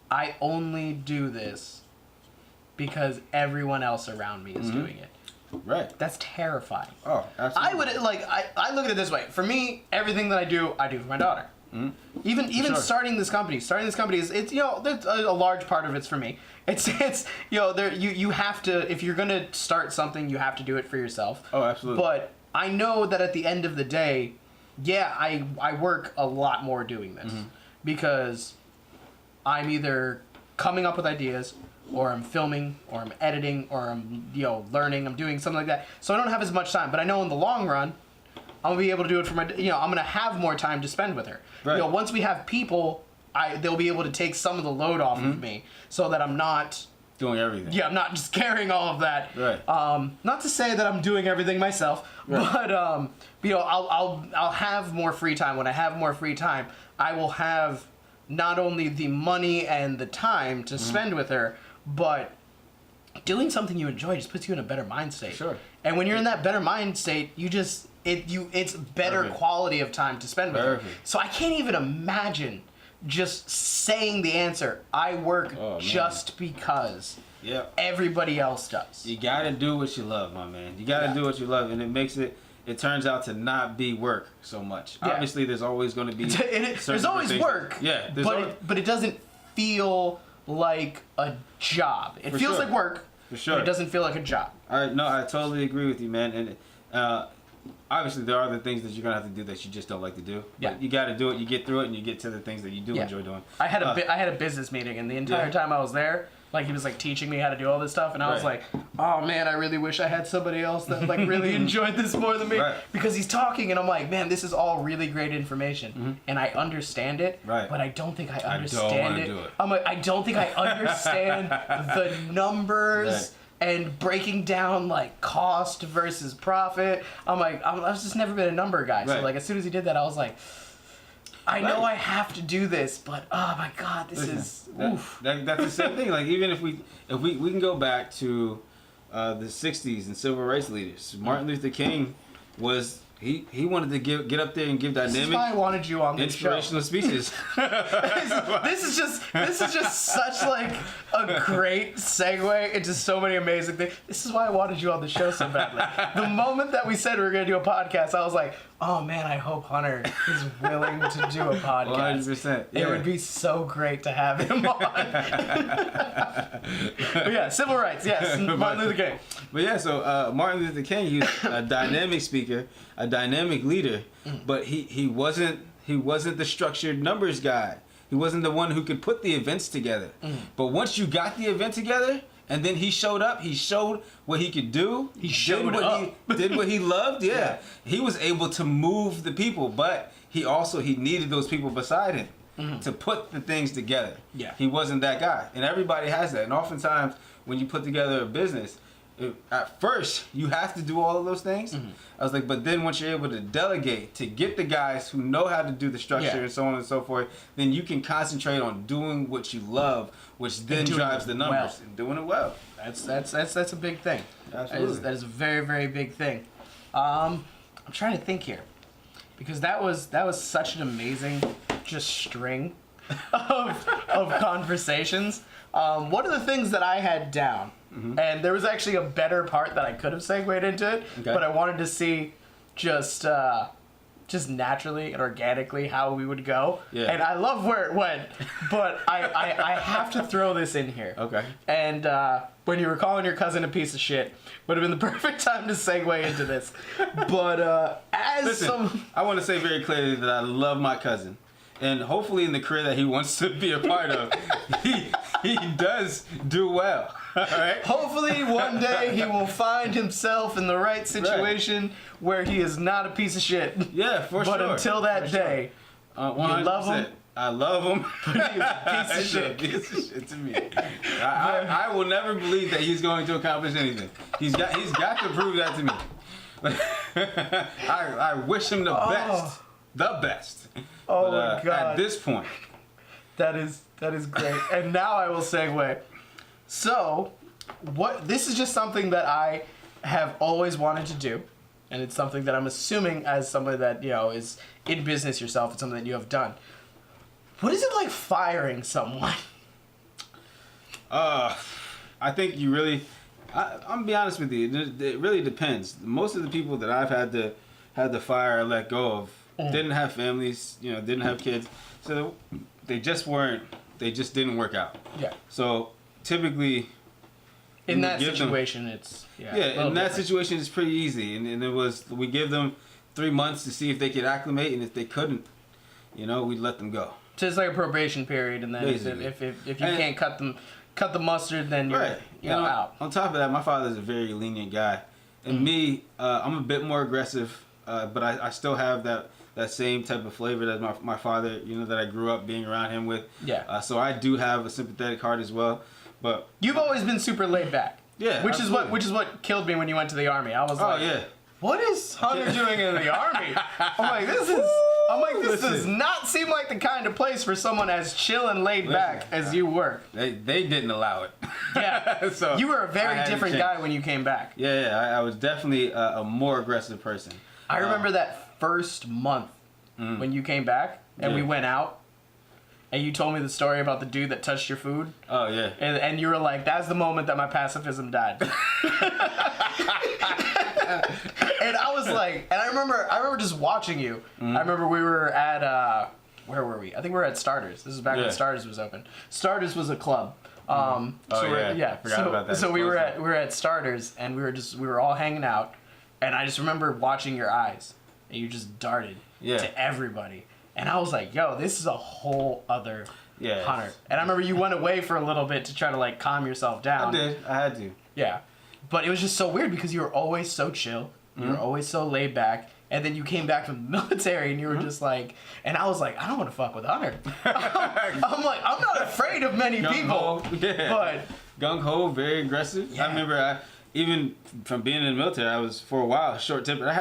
I only do this because everyone else around me is doing it. Right. That's terrifying. Oh, absolutely. I look at it this way. For me, everything that I do for my daughter. Even starting this company is there's a large part of it's for me. It's you have to, if you're gonna start something, you have to do it for yourself. Oh, absolutely. But I know that at the end of the day, I work a lot more doing this because I'm either coming up with ideas, or I'm filming, or I'm editing, or I'm learning, I'm doing something like that. So I don't have as much time. But I know in the long run, I'm gonna be able to do it for my. I'm gonna have more time to spend with her. Right. Once we have people, they'll be able to take some of the load off of me, so that I'm not doing everything. Yeah, I'm not just carrying all of that. Right. Not to say that I'm doing everything myself, but I'll have more free time. When I have more free time, I will have not only the money and the time to spend with her, but doing something you enjoy just puts you in a better mind state. Sure. And when you're in that better mind state, it's better quality of time to spend with her. So I can't even imagine just saying the answer, I work just because everybody else does. You gotta do what you love, my man. You gotta do what you love, and it turns out to not be work so much. Obviously, there's always going to be there's always work. Yeah, but it doesn't feel like a job. It feels like work. For sure. But it doesn't feel like a job. I totally agree with you, man. And obviously, there are the things that you're gonna have to do that you just don't like to do. But you got to do it. You get through it, and you get to the things that you do enjoy doing. I had a business meeting, and the entire time I was there, like he was like teaching me how to do all this stuff, and I was like, oh man, I really wish I had somebody else that like really enjoyed this more than me, because he's talking, and I'm like, man, this is all really great information, and I understand it, but I don't think I understand it. I'm like, I don't think I understand the numbers. And breaking down like cost versus profit. I'm like, I've just never been a number guy. So like as soon as he did that, I was like, I know I have to do this, but oh my God, this is oof. That's the same thing. Like even if we can go back to the 60s and civil rights leaders, Martin Luther King was. He wanted to get up there and give dynamic. This is why I wanted you on this inspirational speeches. this is just such like a great segue into so many amazing things. This is why I wanted you on the show so badly. The moment that we said we were going to do a podcast, I was like, oh man, I hope Hunter is willing to do a podcast. 100%. It would be so great to have him on. But yeah, civil rights. Yes, Martin Luther King. But yeah, so Martin Luther King, he was a dynamic speaker, a dynamic leader, but he wasn't the structured numbers guy. He wasn't the one who could put the events together. But once you got the event together, and then he showed up, he showed what he could do. He did what he loved. Yeah. He was able to move the people, but he needed those people beside him to put the things together. Yeah. He wasn't that guy. And everybody has that. And oftentimes when you put together a business, at first you have to do all of those things. I was like, but then once you're able to delegate to get the guys who know how to do the structure and so on and so forth, then you can concentrate on doing what you love, which then drives the numbers and doing it well. That's a big thing. Absolutely. That is a very, very big thing. I'm trying to think here, because that was such an amazing just string of conversations. One of the things that I had down, and there was actually a better part that I could have segued into it, but I wanted to see just naturally and organically how we would go. Yeah. And I love where it went, but I have to throw this in here. Okay. And when you were calling your cousin a piece of shit, would have been the perfect time to segue into this. But I want to say very clearly that I love my cousin. And hopefully in the career that he wants to be a part of, he does do well. All right? Hopefully one day he will find himself in the right situation where he is not a piece of shit. Yeah, for sure. But until that day, you love him. I love him. But he's a piece of shit. Piece of shit to me. I will never believe that he's going to accomplish anything. He's got to prove that to me. I wish him the best. The best. Oh my God. At this point. That is great. And now I will segue. So, this is just something that I have always wanted to do. And it's something that I'm assuming as somebody that, is in business yourself, it's something that you have done. What is it like firing someone? I think you really, I'm gonna be honest with you, it really depends. Most of the people that I've had to fire or let go of didn't have families, didn't have kids. So they just didn't work out. Yeah. So typically, in that situation, situation it's pretty easy, and it was, we give them 3 months to see if they could acclimate, and if they couldn't, we'd let them go. So it's like a probation period, and then if you can't cut the mustard, then you're out. On top of that, my father's a very lenient guy, and me, I'm a bit more aggressive, but I still have that same type of flavor that my father, that I grew up being around him with. Yeah. So I do have a sympathetic heart as well. But you've always been super laid back. Yeah. Which is what killed me when you went to the Army. I was like, what is Hunter doing in the Army? I'm like, I'm like, this does Listen. not seem like the kind of place for someone as chill and laid back as you were. They didn't allow it. Yeah. So You were a I very had to different change. guy when you came back. Yeah, I was definitely a more aggressive person. I remember that first month when you came back and we Yeah. went out and you told me the story about the dude that touched your food. Oh yeah. And you were like, that's the moment that my pacifism died. And I was like, and I remember just watching you. I remember we were at, where were we? I think we were at Starters. This is back when Yeah. Starters was open. Starters was a club. Oh, yeah. I forgot about that. So we were at Starters and we were all hanging out, and I just remember watching your eyes, and you just darted to everybody, and I was like, yo, this is a whole other Hunter. And I remember you went away for a little bit to try to like calm yourself down. I did. I had to. Yeah, but it was just so weird because you were always so chill, you were always so laid back. And then you came back from the military and you were just like, and I was like, I don't want to fuck with Hunter. I'm like, I'm not afraid of many people. But gung-ho, very aggressive. Yeah. I remember even from being in the military, I was for a while short-tempered. I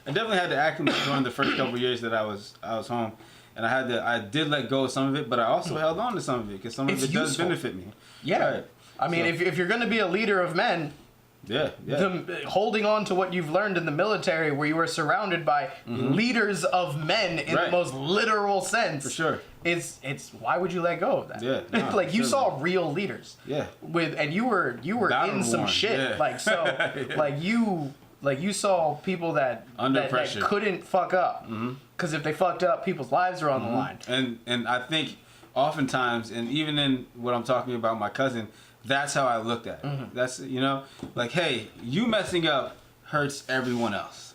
definitely had to acclimate during the first couple of years that I was home. And I did let go of some of it, but I also held on to some of it because some of it does benefit me. Yeah. Right. I mean, if you're going to be a leader of men, holding on to what you've learned in the military, where you were surrounded by leaders of men in the most literal sense. For sure. It's why would you let go of that? Yeah. No, like you sure, saw real leaders. Yeah. And you were in some shit. Yeah. Like so like you saw people that Under that pressure. couldn't fuck up. Because if they fucked up, people's lives are on the line. And I think oftentimes, and even in what I'm talking about, my cousin, that's how I looked at it. That's, like, hey, you messing up hurts everyone else.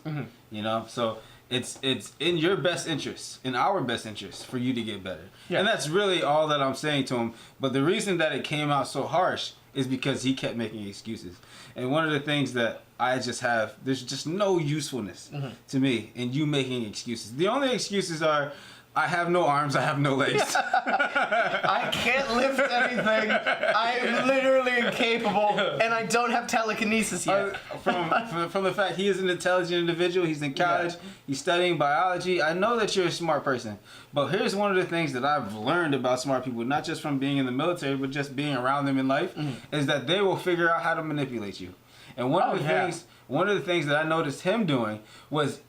So it's in your best interest, in our best interest, for you to get better. Yeah. And that's really all that I'm saying to him. But the reason that it came out so harsh is because he kept making excuses. And one of the things that I just have, there's just no usefulness to me in you making excuses. The only excuses are, I have no arms, I have no legs. I can't lift anything. I am literally incapable, and I don't have telekinesis yet. From the fact he is an intelligent individual, he's in college, he's studying biology. I know that you're a smart person, but here's one of the things that I've learned about smart people, not just from being in the military, but just being around them in life, is that they will figure out how to manipulate you. And one of the things that I noticed him doing was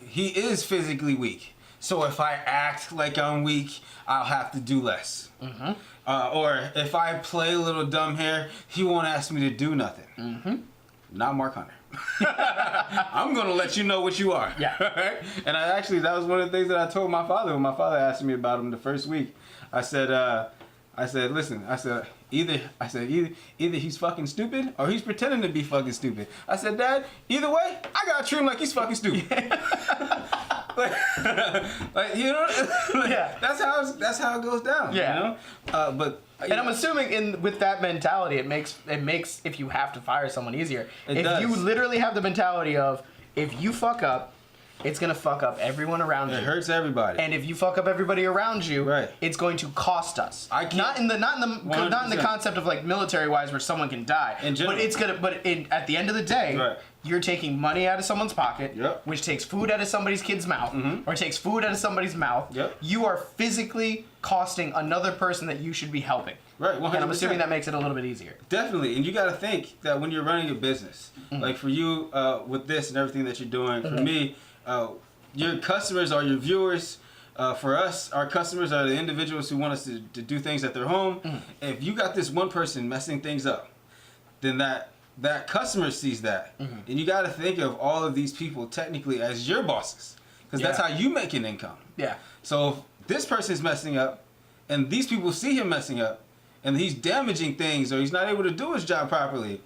he is physically weak. So if I act like I'm weak, I'll have to do less. Or if I play a little dumb here, he won't ask me to do nothing. Not Marc Hunter. I'm going to let you know what you are. Yeah. And that was one of the things that I told my father when my father asked me about him the first week. I said, listen, either he's fucking stupid or he's pretending to be fucking stupid. I said, Dad, either way, I got to treat him like he's fucking stupid. That's how it goes down. Yeah. But and I'm assuming with that mentality, it makes if you have to fire someone easier. If you literally have the mentality of, if you fuck up, it's gonna fuck up everyone around you. It hurts everybody. And if you fuck up everybody around you, right, it's going to cost us. Not in the concept of like military wise where someone can die. In general. But at the end of the day, right, you're taking money out of someone's pocket, yep, which takes food out of somebody's kid's mouth, or takes food out of somebody's mouth. Yep. You are physically costing another person that you should be helping. Right, 100%. And I'm assuming that makes it a little bit easier. Definitely, and you got to think that when you're running a business, like for you with this and everything that you're doing, for me, your customers are your viewers. For us, our customers are the individuals who want us to do things at their home. If you got this one person messing things up, then that customer sees that. And you got to think of all of these people technically as your bosses, because that's how you make an income. Yeah. So if this person's messing up and these people see him messing up and he's damaging things or he's not able to do his job properly,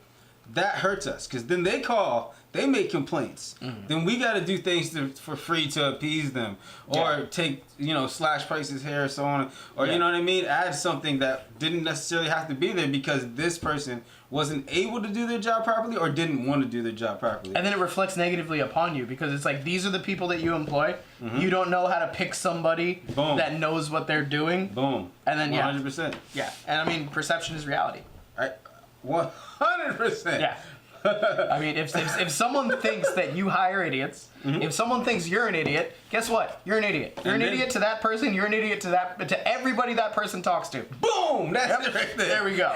that hurts us, because then they call, they make complaints. Then we got to do things for free to appease them, or take, slash prices here or so on, or you know what I mean, add something that didn't necessarily have to be there because this person wasn't able to do their job properly or didn't want to do their job properly. And then it reflects negatively upon you, because it's like, these are the people that you employ. You don't know how to pick somebody that knows what they're doing. Boom. And then 100%. Yeah. And I mean, perception is reality. 100%. Yeah. I mean, if someone thinks that you hire idiots, if someone thinks you're an idiot, guess what? You're an idiot. You're an idiot to that person. You're an idiot to everybody that person talks to. Boom! That's it right there. There we go.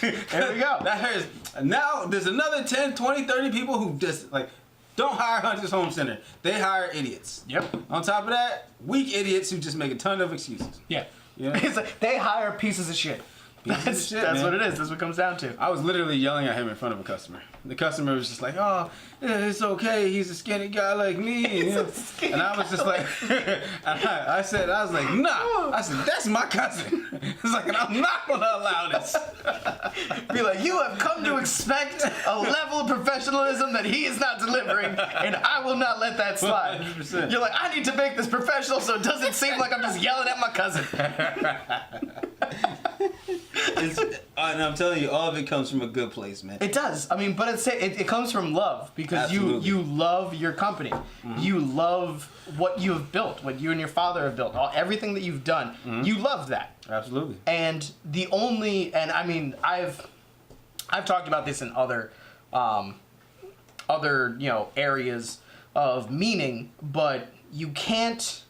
There we go. That hurts. Now there's another 10, 20, 30 people who just like don't hire Hunter's Home Center. They hire idiots. Yep. On top of that, weak idiots who just make a ton of excuses. Yeah. You know? It's like, they hire pieces of shit. That's what it is. That's what it comes down to. I was literally yelling at him in front of a customer. The customer was just like, "Oh, yeah, it's okay. He's a skinny guy like me." And I was just like, I was like, "Nah." I said, "That's my cousin." It's like, and I'm not gonna allow this. Be like, you have come to expect a level of professionalism that he is not delivering, and I will not let that slide. 100%. You're like, I need to make this professional so it doesn't seem like I'm just yelling at my cousin. And I'm telling you, all of it comes from a good place, man. It does. I mean, but it comes from love because you love your company. You love what you have built, what you and your father have built, everything that you've done. You love that. Absolutely. And I mean, I've talked about this in other areas of meaning, but you can't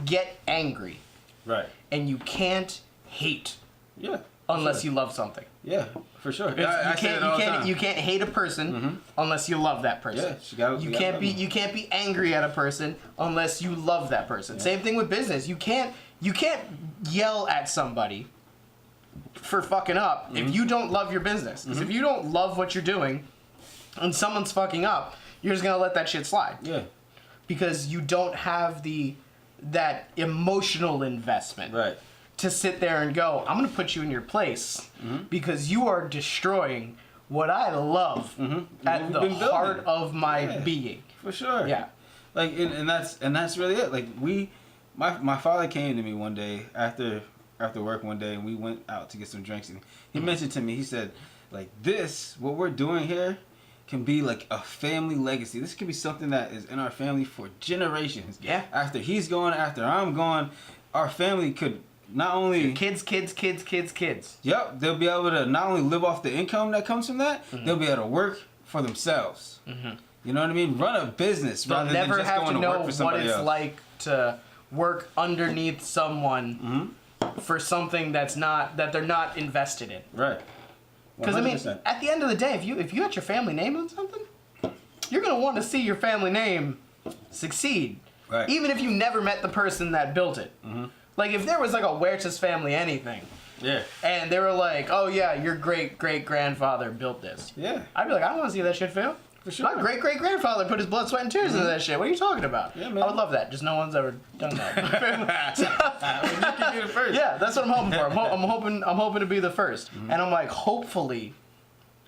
get angry. Right. And you can't hate. Yeah. Unless you love something. Yeah, for sure. You can't hate a person unless you love that person. Yeah, you can't be angry at a person unless you love that person. Yeah. Same thing with business. You can't yell at somebody for fucking up if you don't love your business. Because if you don't love what you're doing and someone's fucking up, you're just gonna let that shit slide. Yeah. Because you don't have that emotional investment. Right. To sit there and go, I'm going to put you in your place because you are destroying what I love at the heart of my being. For sure. Yeah. Like, and that's really it. Like, my father came to me one day after work one day, and we went out to get some drinks, and he mentioned to me, he said, like, what we're doing here can be like a family legacy. This can be something that is in our family for generations. Yeah. After he's gone, after I'm gone, our family could not only kids. Yep, they'll be able to not only live off the income that comes from that, they'll be able to work for themselves. You know what I mean? Run a business rather than just going to work for somebody else. They'll never have to know what it's like to work underneath someone for something that they're not invested in. Right. Because I mean, at the end of the day, if you got your family name on something, you're gonna want to see your family name succeed. Right. Even if you never met the person that built it. Like, if there was, like, a Huertas family anything. Yeah. And they were like, oh, yeah, your great-great-grandfather built this. Yeah. I'd be like, I don't want to see that shit fail. For sure. My great-great-grandfather put his blood, sweat, and tears into that shit. What are you talking about? Yeah, man. I would love that. Just no one's ever done that. You can be the first. Yeah, that's what I'm hoping for. I'm hoping to be the first. And I'm like, hopefully,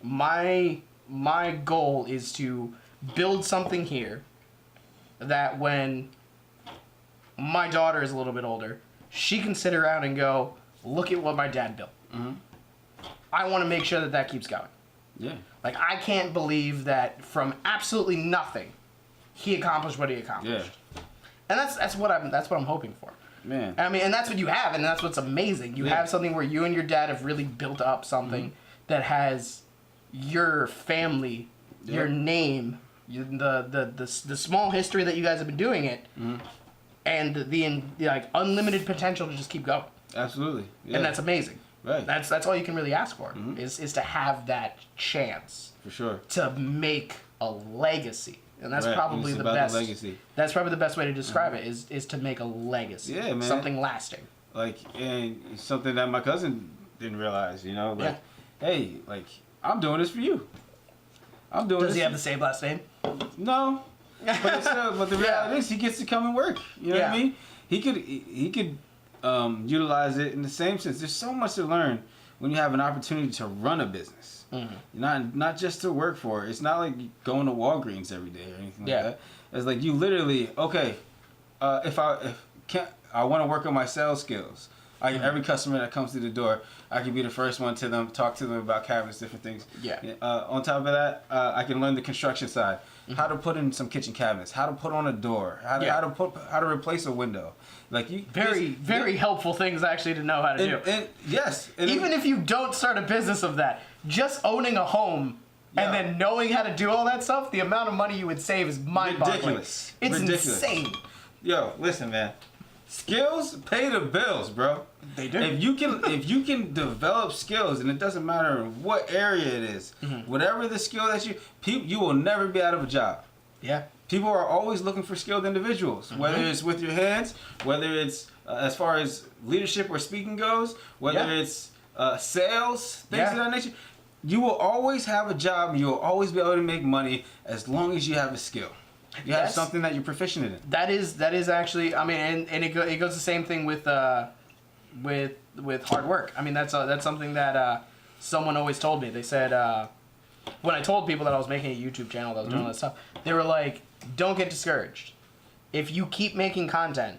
my goal is to build something here that when my daughter is a little bit older, she can sit around and go, look at what my dad built. I want to make sure that keeps going. Yeah. Like, I can't believe that from absolutely nothing, he accomplished what he accomplished. Yeah. And that's what I'm hoping for. Man. I mean, and that's what you have, and that's what's amazing. You have something where you and your dad have really built up something that has your family, your name, the small history that you guys have been doing it. And the like unlimited potential to just keep going. Absolutely. Yeah. And that's amazing. Right. That's all you can really ask for is to have that chance. For sure. To make a legacy. And that's probably the best. Legacy. That's probably the best way to describe it is to make a legacy. Yeah, man. Something lasting. Like, and something that my cousin didn't realize, you know, like, hey, like, I'm doing this for you. I'm doing Does he have the same last name? No. But the reality is he gets to come and work. You know what I mean? He could utilize it in the same sense. There's so much to learn when you have an opportunity to run a business. Not just to work for it. It's not like going to Walgreens every day or anything like that. It's like you literally, okay, if I want to work on my sales skills. Every customer that comes through the door, I can be the first one to them, talk to them about cabinets, different things. On top of that, I can learn the construction side, how to put in some kitchen cabinets, how to put on a door, how to replace a window. Like very helpful things actually to know how to do. Yes. Even if you don't start a business of that, just owning a home and then knowing how to do all that stuff, the amount of money you would save is mind-boggling. Ridiculous. It's Ridiculous. insane. Yo, listen, man. Skills pay the bills, bro. They do. If you can develop skills, and it doesn't matter what area it is, whatever the skill that you will never be out of a job. Yeah. People are always looking for skilled individuals, whether it's with your hands, whether it's as far as leadership or speaking goes, whether it's sales, things of that nature. You will always have a job. You will always be able to make money as long as you have a skill. You have something that you're proficient in. That is actually. I mean, and it goes the same thing with hard work. I mean, that's something that someone always told me. They said when I told people that I was making a YouTube channel, that I was doing all that stuff, they were like, "Don't get discouraged. If you keep making content,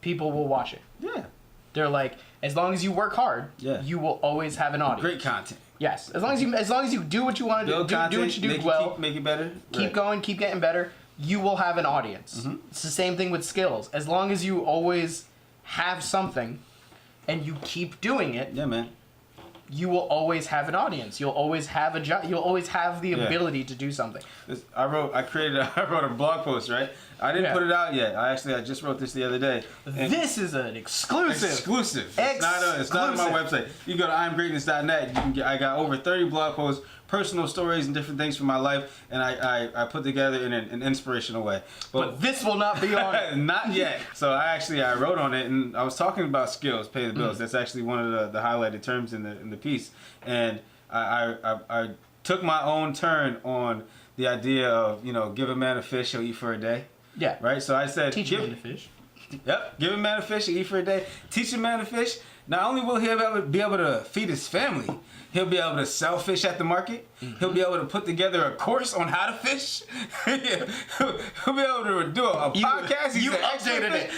people will watch it." Yeah. They're like, as long as you work hard, you will always have an audience. Great content. Yes, as long as you do what you want to do, do what you do well, make it better. keep going, keep getting better, you will have an audience. It's the same thing with skills. As long as you always have something, and you keep doing it, Yeah, man. you will always have an audience. You'll always have a job. You'll always have the ability to do something. I wrote a blog post, right? I didn't put it out yet. I just wrote this the other day. And This is an exclusive. Exclusive. It's not on my website. You go to imgreatness.net. I got over 30 blog posts, personal stories, and different things from my life, and I put together in an inspirational way. But this will not be on it. Not yet. So I wrote on it, and I was talking about skills, pay the bills. That's actually one of the highlighted terms in the piece. And I took my own turn on the idea of, give a man a fish, he'll eat for a day. Yeah. Right? So I said, Teach a man to fish. Yep. Give a man a fish, he'll eat for a day. Teach a man to fish. Not only will he be able to feed his family, he'll be able to sell fish at the market. He'll be able to put together a course on how to fish. He'll be able to do a podcast. You updated it.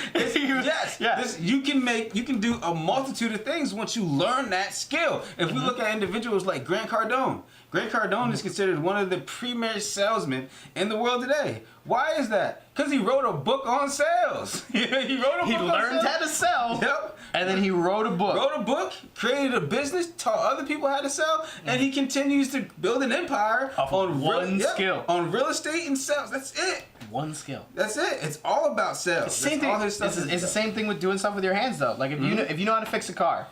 Yes. You can do a multitude of things once you learn that skill. If we look at individuals like Grant Cardone. Grant Cardone is considered one of the premier salesmen in the world today. Why is that? Because he wrote a book on sales. He learned how to sell. Yep. And then he wrote a book. Created a business, taught other people how to sell, and he continues to build an empire on one skill. On real estate and sales. That's it. One skill. That's it. It's all about sales. It's the same thing. It's the same thing with doing stuff with your hands, though. Like if you know how to fix a car,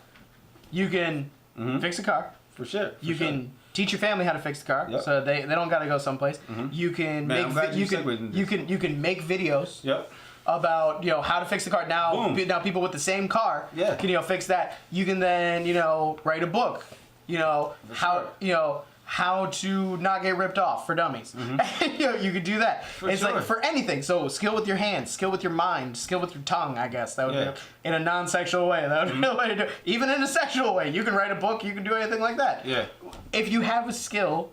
you can fix a car. For sure. You can teach your family how to fix the car, so they don't gotta go someplace. You can make you can make videos. Yep. About how to fix the car now. Boom. Now people with the same car can fix that. You can then write a book. How to not get ripped off for dummies. You could do that. It's like for anything. So skill with your hands, skill with your mind, skill with your tongue. I guess that would be in a non-sexual way. That would be a way to do it. Even in a sexual way, you can write a book. You can do anything like that. Yeah. If you have a skill,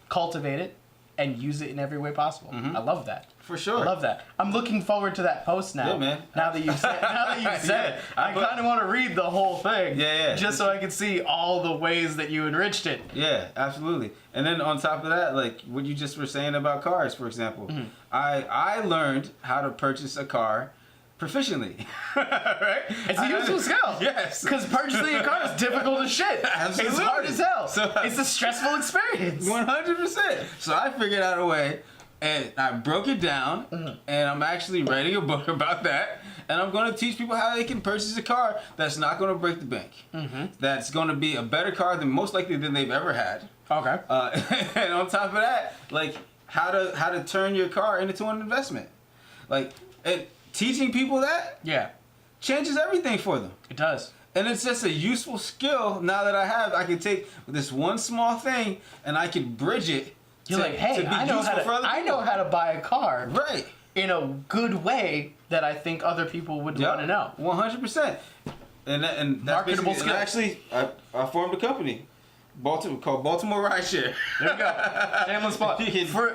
cultivate it and use it in every way possible. I love that. For sure. I love that. I'm looking forward to that post now. Yeah, man. Now that you've said it, I kind of want to read the whole thing. Yeah. Just so I can see all the ways that you enriched it. Yeah, absolutely. And then on top of that, like what you just were saying about cars, for example, I learned how to purchase a car proficiently. Right? It's a useful skill. Yes. Because purchasing a car is difficult as shit. Absolutely. It's hard as hell. So, it's a stressful experience. 100%. So I figured out a way, and I broke it down, and I'm actually writing a book about that. And I'm going to teach people how they can purchase a car that's not going to break the bank. That's going to be a better car than most likely than they've ever had. Okay. And on top of that, like how to turn your car into an investment. Like, and teaching people that changes everything for them. It does. And it's just a useful skill now that I can take this one small thing and I can bridge it. You're like, hey, I know how to buy a car. Right. In a good way that I think other people would want to know. 100%. And that's marketable skill. Actually, I formed a company. Called Baltimore Rideshare. There you go. Shameless plug.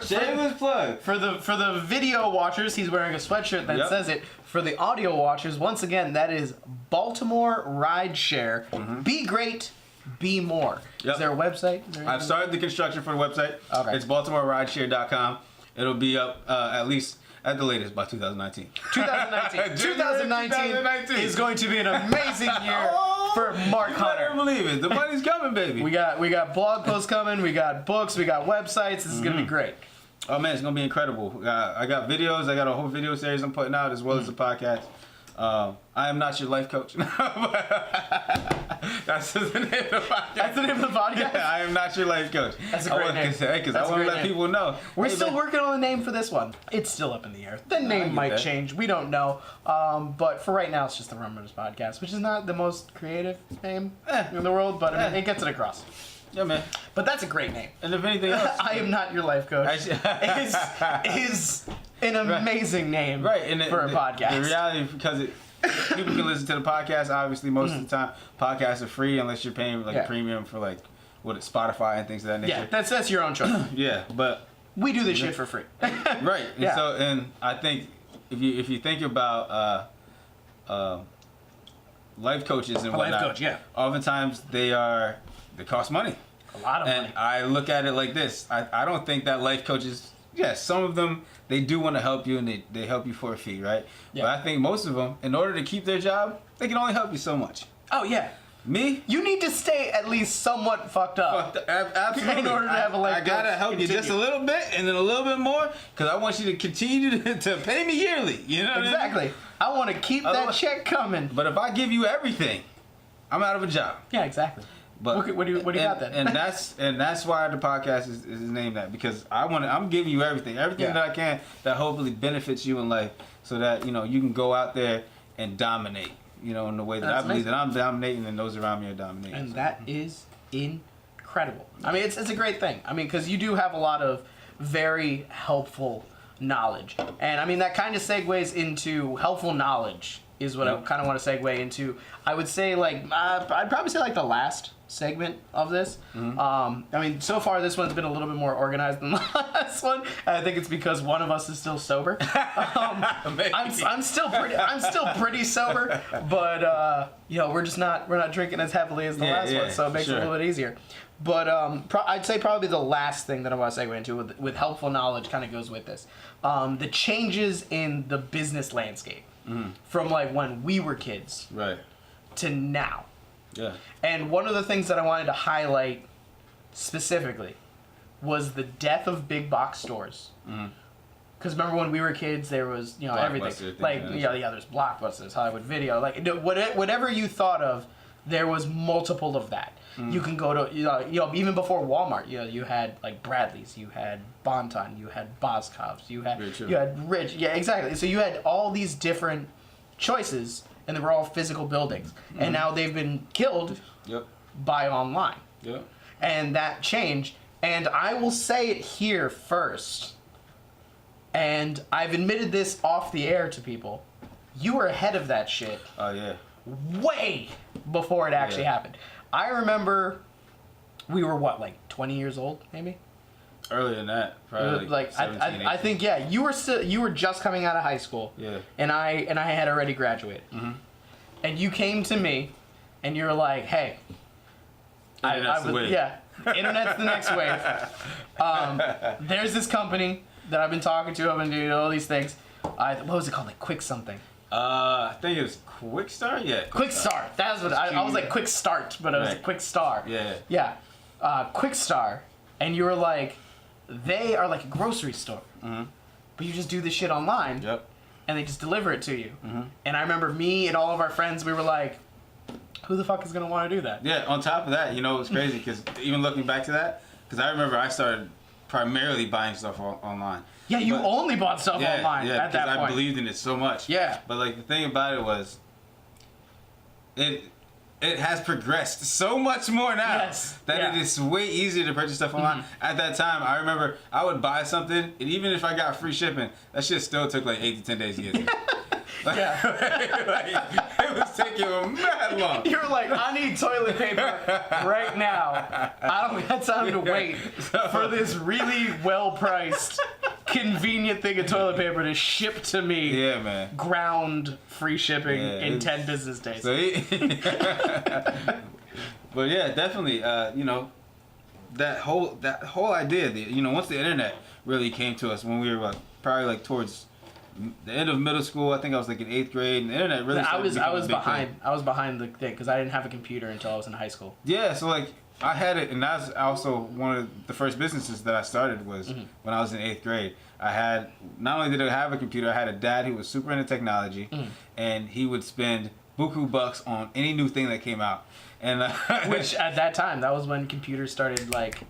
Shameless plug. For the video watchers, he's wearing a sweatshirt that says it. For the audio watchers, once again, that is Baltimore Rideshare. Be great, be more. Is there a website? I've started the construction for the website. Okay. It's BaltimoreRideshare.com. It'll be up at the latest by 2019. 2019 is going to be an amazing year for Marc You Hunter. better believe it. The money's coming, baby. We got blog posts coming. We got books. We got websites. This is gonna be great. Oh man, it's gonna be incredible. I got videos. I got a whole video series I'm putting out as well as the podcast. I am not your life coach. That's the name of the podcast. That's the name of the podcast? Yeah, I am not your life coach. That's a great name. Because I want to let people know. We're hey, still man. working on the name for this one. It's still up in the air. The name get might that. change. We don't know. But for right now, it's just the Rum Runnas podcast, which is not the most creative name in the world, but I mean, it gets it across. Yeah, man. But that's a great name. And if anything else, I am not your life coach. is an amazing name for a podcast. The reality, because people can listen to the podcast. Obviously, most of the time, podcasts are free unless you're paying like premium for like Spotify and things of that nature. Yeah, that's your own choice. Yeah, but We do this shit for free. right. And Yeah. so, and I think if you think about life coaches and whatnot, life coach, yeah. oftentimes they cost money. A lot of And money. I look at it like this. I don't think that life coaches, yes, some of them, they do want to help you and they help you for a fee, right? Yeah. But I think most of them, in order to keep their job, they can only help you so much. Oh, yeah. Me? You need to stay at least somewhat fucked up. Absolutely. In order to have a life I gotta coach help you just a continue. little bit and then a little bit more because I want you to continue to pay me yearly. You know what I mean? Exactly. I want to keep that Otherwise- check coming. But if I give you everything, I'm out of a job. Yeah, exactly. But What do you got then? And that's why the podcast is named that, because I'm giving you everything Yeah. that I can that hopefully benefits you in life, so that you can go out there and dominate, in the way that That's I believe amazing. that I'm dominating and those around me are dominating. And So, that is incredible. I mean, it's a great thing. I mean, because you do have a lot of very helpful knowledge. And I mean, that kind of segues into helpful knowledge is what I kind of want to segue into. I would say I'd probably say like the last segment of this. I mean, so far this one's been a little bit more organized than the last one. And I think it's because one of us is still sober. I'm still pretty sober, but we're not drinking as heavily as the last one, so it makes it a little bit easier. But I'd say probably the last thing that I want to segue into with helpful knowledge kind of goes with this. The changes in the business landscape from like when we were kids right. to now. Yeah. And one of the things that I wanted to highlight specifically was the death of big box stores. Because remember when we were kids, there was everything things, like yeah. there's Blockbusters, Hollywood Video, like whatever you thought of, there was multiple of that. You can go to even before Walmart, you had like Bradley's, you had Bon-Ton, you had Boscov's, you had Rich, yeah, exactly. So you had all these different choices, and they were all physical buildings, and now they've been killed by online. Yep. And that changed, and I will say it here first, and I've admitted this off the air to people. You were ahead of that shit Oh yeah. way before it actually happened. I remember we were 20 years old, maybe? Earlier than that, probably like 17, I think you were just coming out of high school. Yeah. And I had already graduated. And you came to me and you were like, "Hey, Internet's the wave." Yeah, internet's the next wave. There's this company that I've been talking to. I've been doing all these things. What was it called? Like Quick something. I think it was Quick Start. Yeah. Quick Start. That's what I was like. Quick Start, but it was like Quick Star. Yeah. Yeah. Quick Star, and you were like, they are like a grocery store, but you just do this shit online. Yep. And they just deliver it to you. And I remember me and all of our friends, we were like, who the fuck is going to want to do that? Yeah, on top of that, it was crazy because even looking back to that, because I remember I started primarily buying stuff online. Yeah, you only bought stuff online at that point. I believed in it so much. Yeah. But like the thing about it was, it has progressed so much more now that it is way easier to purchase stuff online. At that time, I remember I would buy something, and even if I got free shipping, that shit still took like 8 to 10 days to get here. It was taking mad long. You were like, I need toilet paper right now. I don't have time to wait for this really well-priced, convenient thing of toilet paper to ship to me. Yeah, man. Ground free shipping in 10 business days. So but yeah, definitely, that whole idea, once the internet really came to us when we were probably like towards the end of middle school. I think I was like in 8th grade, and the internet really. I was behind. thing. I was behind the thing because I didn't have a computer until I was in high school. Yeah, so like I had it, and that's also one of the first businesses that I started was when I was in 8th grade. I had not only did I have a computer, I had a dad who was super into technology, and he would spend buku bucks on any new thing that came out. And which at that time, that was when computers started like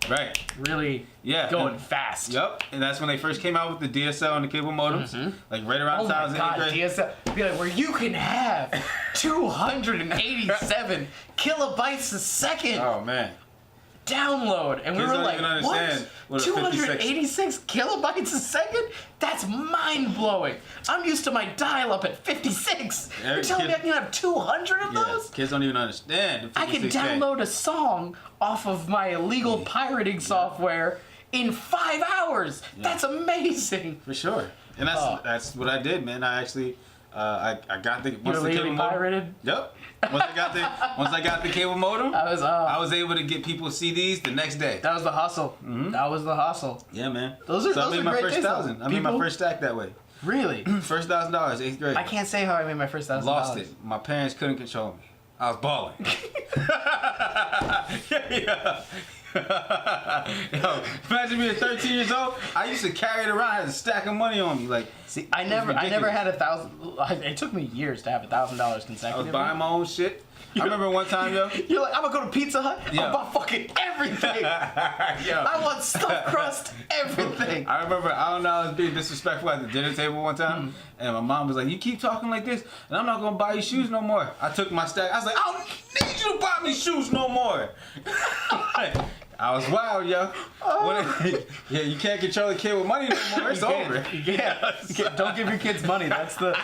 really going fast. Yep, and that's when they first came out with the DSL and the cable modems, like right around the time I was in 8th grade. DSL, be like, where you can have 287 kilobytes a second. Oh man. Download, and we were like, what? 286 kilobytes a second? That's mind blowing. I'm used to my dial up at 56. You're telling me I can have 200 of those? Kids don't even understand. I can download a song off of my illegal pirating software in 5 hours. That's amazing. For sure, and that's what I did, man. I actually. I got the once the cable pirated? Modem. Yep. Once I got the cable modem, I was able to get people CDs the next day. That was the hustle. That was the hustle. Yeah, man. I made my first 1,000. I made my first stack that way. Really? First $1,000, 8th grade. I can't say how I made my first $1,000. Lost it. My parents couldn't control me. I was balling. Yeah. Yo, imagine being 13 years old. I used to carry it around. I had a stack of money on me. Like, see, I never had 1,000. It took me years to have $1,000 consecutively. I was buying my own shit. I remember one time, yo. You're like, I'm gonna go to Pizza Hut. I'll buy fucking everything. I want stuffed crust, everything. I remember, I don't know, I was being disrespectful at the dinner table one time, and my mom was like, you keep talking like this, and I'm not gonna buy you shoes no more. I took my stack. I was like, I don't need you to buy me shoes no more. I was wild, yo. You can't control a kid with money no more. It's over. Don't give your kids money. That's the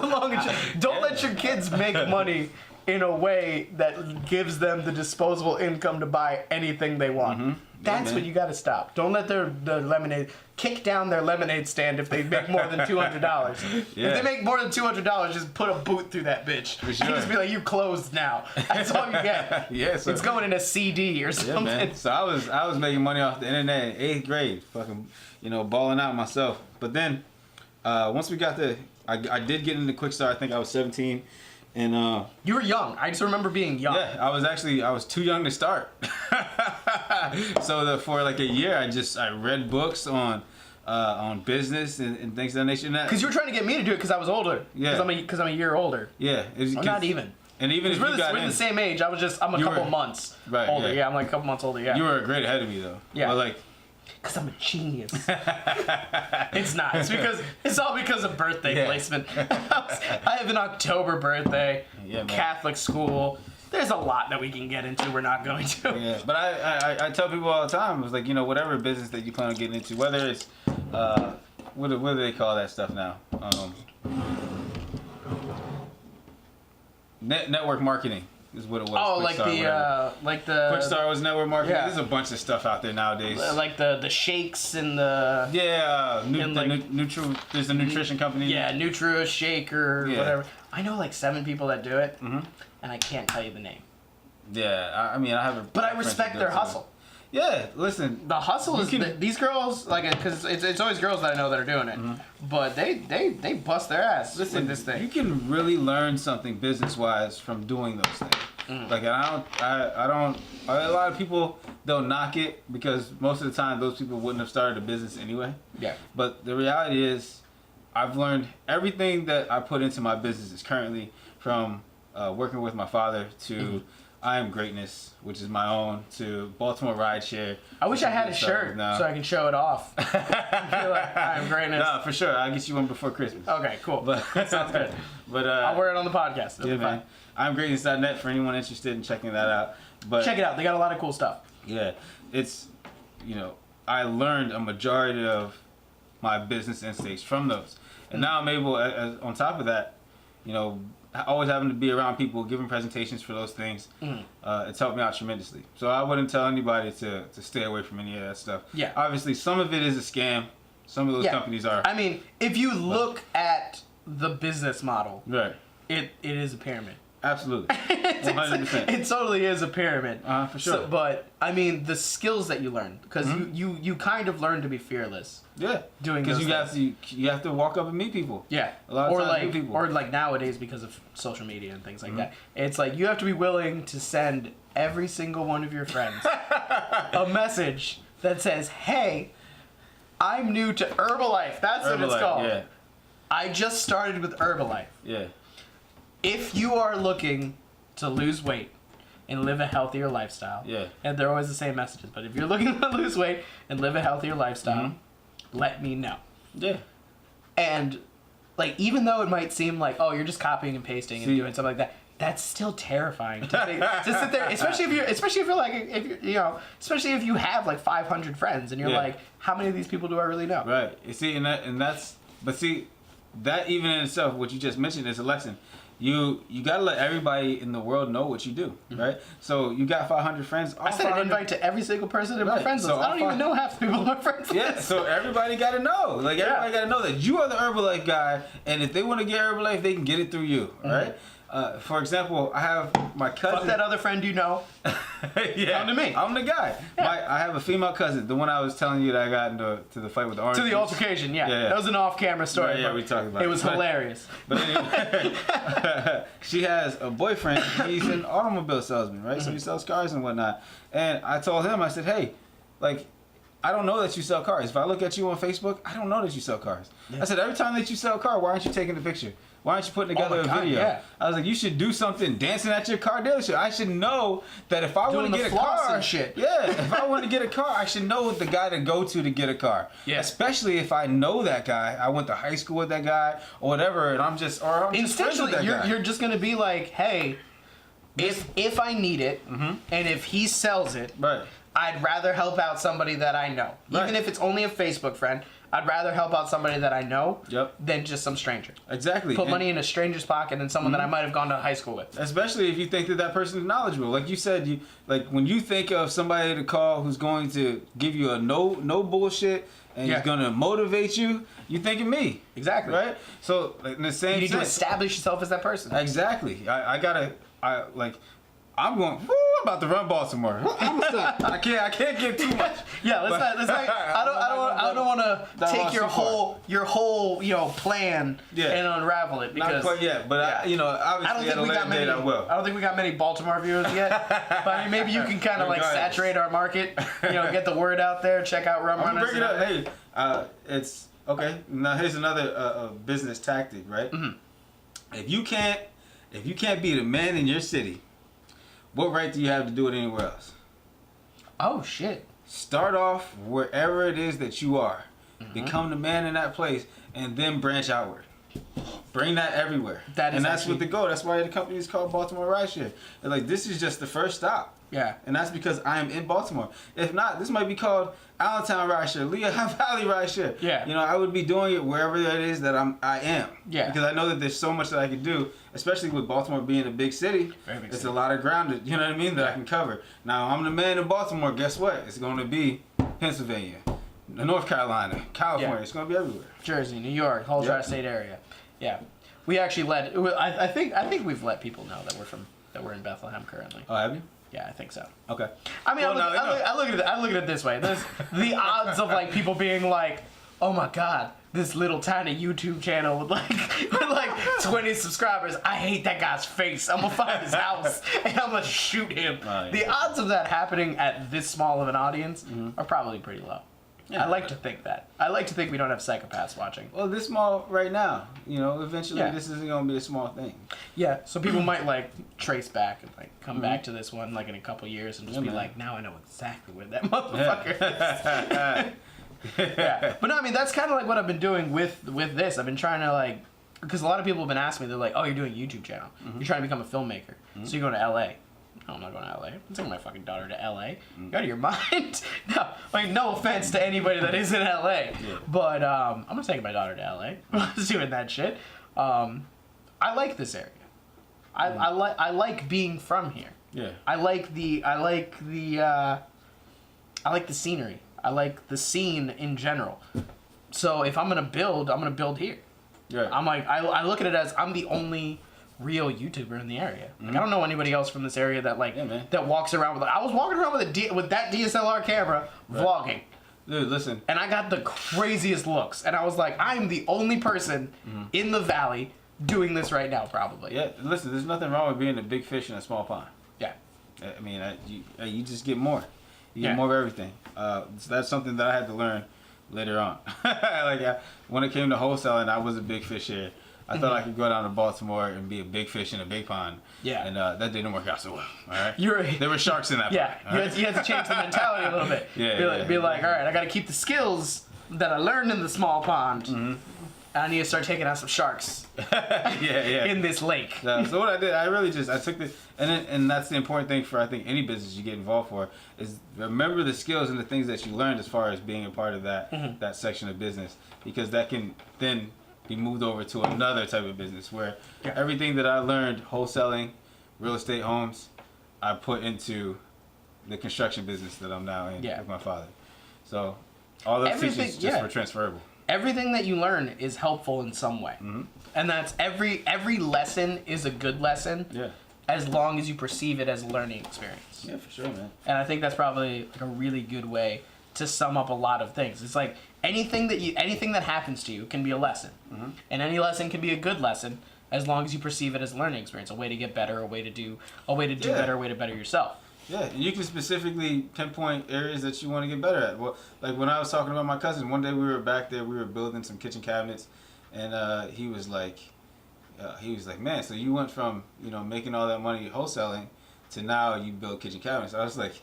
long and short. Don't let your kids make money in a way that gives them the disposable income to buy anything they want. That's what you got to stop. Don't let the lemonade kick down their lemonade stand if they make more than $200. If they make more than $200, just put a boot through that bitch. For sure. And just be like, you closed now. That's all you get. So it's going in a CD or something. Man. So I was making money off the internet in 8th grade, fucking balling out myself. But then once we got I did get into Quick Start. I think I was 17. And you were young. I just remember being young. Yeah, I was too young to start. So for like a year, I read books on business and things of that nature. Because you were trying to get me to do it because I was older. Yeah. Because I'm a year older. Yeah. Not even. And even if we're the same age, I'm a couple months older. Yeah, I'm like a couple months older. Yeah. You were a grade ahead of me though. Yeah. But like. Because I'm a genius. It's not. It's all because of birthday placement. I have an October birthday. Yeah, man. Catholic school. There's a lot that we can get into. We're not going to. Yeah, but I tell people all the time, it's like, whatever business that you plan on getting into, whether it's what do they call that stuff now? Network marketing. Is what it was. Oh, like the Quick Start was network marketing. Yeah. There's a bunch of stuff out there nowadays. Like the shakes and the there's a nutrition company. Yeah, Nutria Shake or whatever. I know like 7 people that do it, and I can't tell you the name. Yeah, I have. But I respect their hustle. Yeah, listen. The hustle is these girls because it's always girls that I know that are doing it, but they bust their ass with this thing. You can really learn something business wise from doing those things. Like I don't. A lot of people they'll knock it because most of the time those people wouldn't have started a business anyway. Yeah. But the reality is, I've learned everything that I put into my business is currently from working with my father to. I Am Greatness, which is my own, to Baltimore Rideshare. I wish I had a shirt so I can show it off. I feel like I Am Greatness. No, for sure. I'll get you one before Christmas. Okay, cool. Sounds good. But I'll wear it on the podcast. It'll be fine. IamGreatness.net for anyone interested in checking that out. But check it out. They got a lot of cool stuff. Yeah. It's, I learned a majority of my business instincts from those. And now I'm able, on top of that, always having to be around people, giving presentations for those things, it's helped me out tremendously. So I wouldn't tell anybody to stay away from any of that stuff. Yeah. Obviously, some of it is a scam. Some of those companies are. I mean, if you look at the business model, right, it is a pyramid. Absolutely. 100%. It totally is a pyramid. For sure. So, but I mean, the skills that you learn, because you kind of learn to be fearless. Yeah. Doing because those you have to walk up and meet people. Yeah. A lot of or times like meet people. or like nowadays because of social media and things like that. It's like you have to be willing to send every single one of your friends a message that says, "Hey, I'm new to Herbalife." That's what it's called. Yeah. I just started with Herbalife. Yeah. If you are looking to lose weight and live a healthier lifestyle, and they're always the same messages, but if you're looking to lose weight and live a healthier lifestyle, let me know. Yeah. And like, even though it might seem like, oh, you're just copying and pasting and doing something like that, that's still terrifying to think, to sit there, especially if you're like, especially if you have like 500 friends and you're like, how many of these people do I really know? Right. You see, that even in itself, what you just mentioned is a lesson. You gotta let everybody in the world know what you do, right? So you got 500 friends. I sent an invite to every single person in my friends list. I don't even know half the people in my friends list. Yeah, so everybody gotta know. Like, everybody gotta know that you are the Herbalife guy, and if they want to get Herbalife, they can get it through you, right? For example, I have my cousin. Fuck that other friend you know. Come to me. I'm the guy. Yeah. I have a female cousin, the one I was telling you that I got into the fight with the orange. To the altercation, That was an off-camera story. Yeah, we talked about it. It was hilarious. But anyway, she has a boyfriend. He's an automobile salesman, right? So he sells cars and whatnot. And I told him, I said, hey, like, I don't know that you sell cars. If I look at you on Facebook, I don't know that you sell cars. I said, every time that you sell a car, why aren't you taking the picture? Why aren't you putting together a video? Yeah. I was like, you should do something dancing at your car dealership. I should know that if I want to get a car, and shit. if I want to get a car, I should know the guy to go to get a car. Yeah. Especially if I know that guy. I went to high school with that guy or whatever, and I'm just friends with that guy. You're just gonna be like, hey, if I need it, and if he sells it, I'd rather help out somebody that I know, even if it's only a Facebook friend. I'd rather help out somebody that I know than just some stranger. Exactly. Put money in a stranger's pocket than someone that I might have gone to high school with. Especially if you think that person is knowledgeable. Like you said, when you think of somebody to call who's going to give you a no bullshit and he's going to motivate you, you think of me. Exactly. Right? So in the same you need to establish yourself as that person. Exactly. I'm going. Woo, I'm about to run Baltimore. I can't give too much. Let's not. I don't want to take your whole plan and unravel it because not quite yet. But obviously I don't think we got many. I will. I don't think we got many Baltimore viewers yet. But I mean, maybe you can kind of like saturate our market. Get the word out there. Check out Rum Runnas. Bring it up. Hey, it's okay. Now here's another business tactic, right? If you can't be the man in your city, what right do you have to do it anywhere else? Oh, shit. Start off wherever it is that you are. Become the man in that place, and then branch outward. Bring that everywhere. That's what the goal. That's why the company is called Baltimore Rideshare. They're like, this is just the first stop. Yeah. And that's because I am in Baltimore. If not, this might be called Allentown Rideshare, Lehigh Valley Rideshare. Yeah. I would be doing it wherever it is that I am. Yeah. Because I know that there's so much that I could do, especially with Baltimore being a big city. Very big it's city. a lot of ground, you know what I mean, that I can cover. Now, I'm the man in Baltimore. Guess what? It's going to be Pennsylvania, North Carolina, California. Yeah. It's going to be everywhere. Jersey, New York, whole tri-state area. Yeah. We actually I think we've let people know that we're in Bethlehem currently. Oh, have you? Yeah, I think so. Okay. I mean, I look at it this way. There's the odds of like people being like, "Oh my God, this little tiny YouTube channel with like 20 subscribers. I hate that guy's face. I'm gonna find his house and I'm gonna shoot him." Right. The odds of that happening at this small of an audience are probably pretty low. Yeah. I like to think that. I like to think we don't have psychopaths watching. Well, this small right now, eventually this isn't going to be a small thing. Yeah, so people might like trace back and like come back to this one like in a couple years and just be like, now I know exactly where that motherfucker is. Yeah. But no, I mean, that's kind of like what I've been doing with this. I've been trying to like, because a lot of people have been asking me, they're like, oh, you're doing a YouTube channel. You're trying to become a filmmaker. So you're going to LA. No, I'm not going to LA. I'm taking my fucking daughter to LA. You out of your mind? No, no offense to anybody that is in LA. Yeah. But I'm not taking my daughter to LA. I'm just doing that shit. I like this area. I like being from here. Yeah. I like the scenery. I like the scene in general. So if I'm gonna build here. Yeah. I'm like I look at it as I'm the only real YouTuber in the area. Like, I don't know anybody else from this area that man. that walks around with. I was walking around with that DSLR camera vlogging. Dude, listen. And I got the craziest looks. And I was like, I'm the only person in the valley doing this right now, probably. Yeah, listen, there's nothing wrong with being a big fish in a small pond. Yeah. I mean, you just get more. You get more of everything. So that's something that I had to learn later on. When it came to wholesaling, I was a big fish here. I thought I could go down to Baltimore and be a big fish in a big pond. Yeah. And that didn't work out so well. All right. There were sharks in that yeah. pond. You had to change the mentality a little bit. Be like, all right, I got to keep the skills that I learned in the small pond. And I need to start taking out some sharks. In this lake. So what I did, I took this, and that's the important thing for, I think, any business you get involved for, is remember the skills and the things that you learned as far as being a part of that that section of business, because that can then be moved over to another type of business where everything that I learned, wholesaling, real estate, homes, I put into the construction business that I'm now in with my father. So all those teachings just were transferable. Everything that you learn is helpful in some way. And that's every lesson is a good lesson as long as you perceive it as a learning experience. Yeah, for sure, man. And I think that's probably like a really good way to sum up a lot of things. It's like anything that happens to you can be a lesson. And any lesson can be a good lesson as long as you perceive it as a learning experience, a way to get better, a way to do better, a way to better yourself. Yeah, and you can specifically pinpoint areas that you want to get better at. Well, like when I was talking about my cousin, one day we were back there, we were building some kitchen cabinets, and he was like, man, so you went from, making all that money wholesaling to now you build kitchen cabinets. I was like,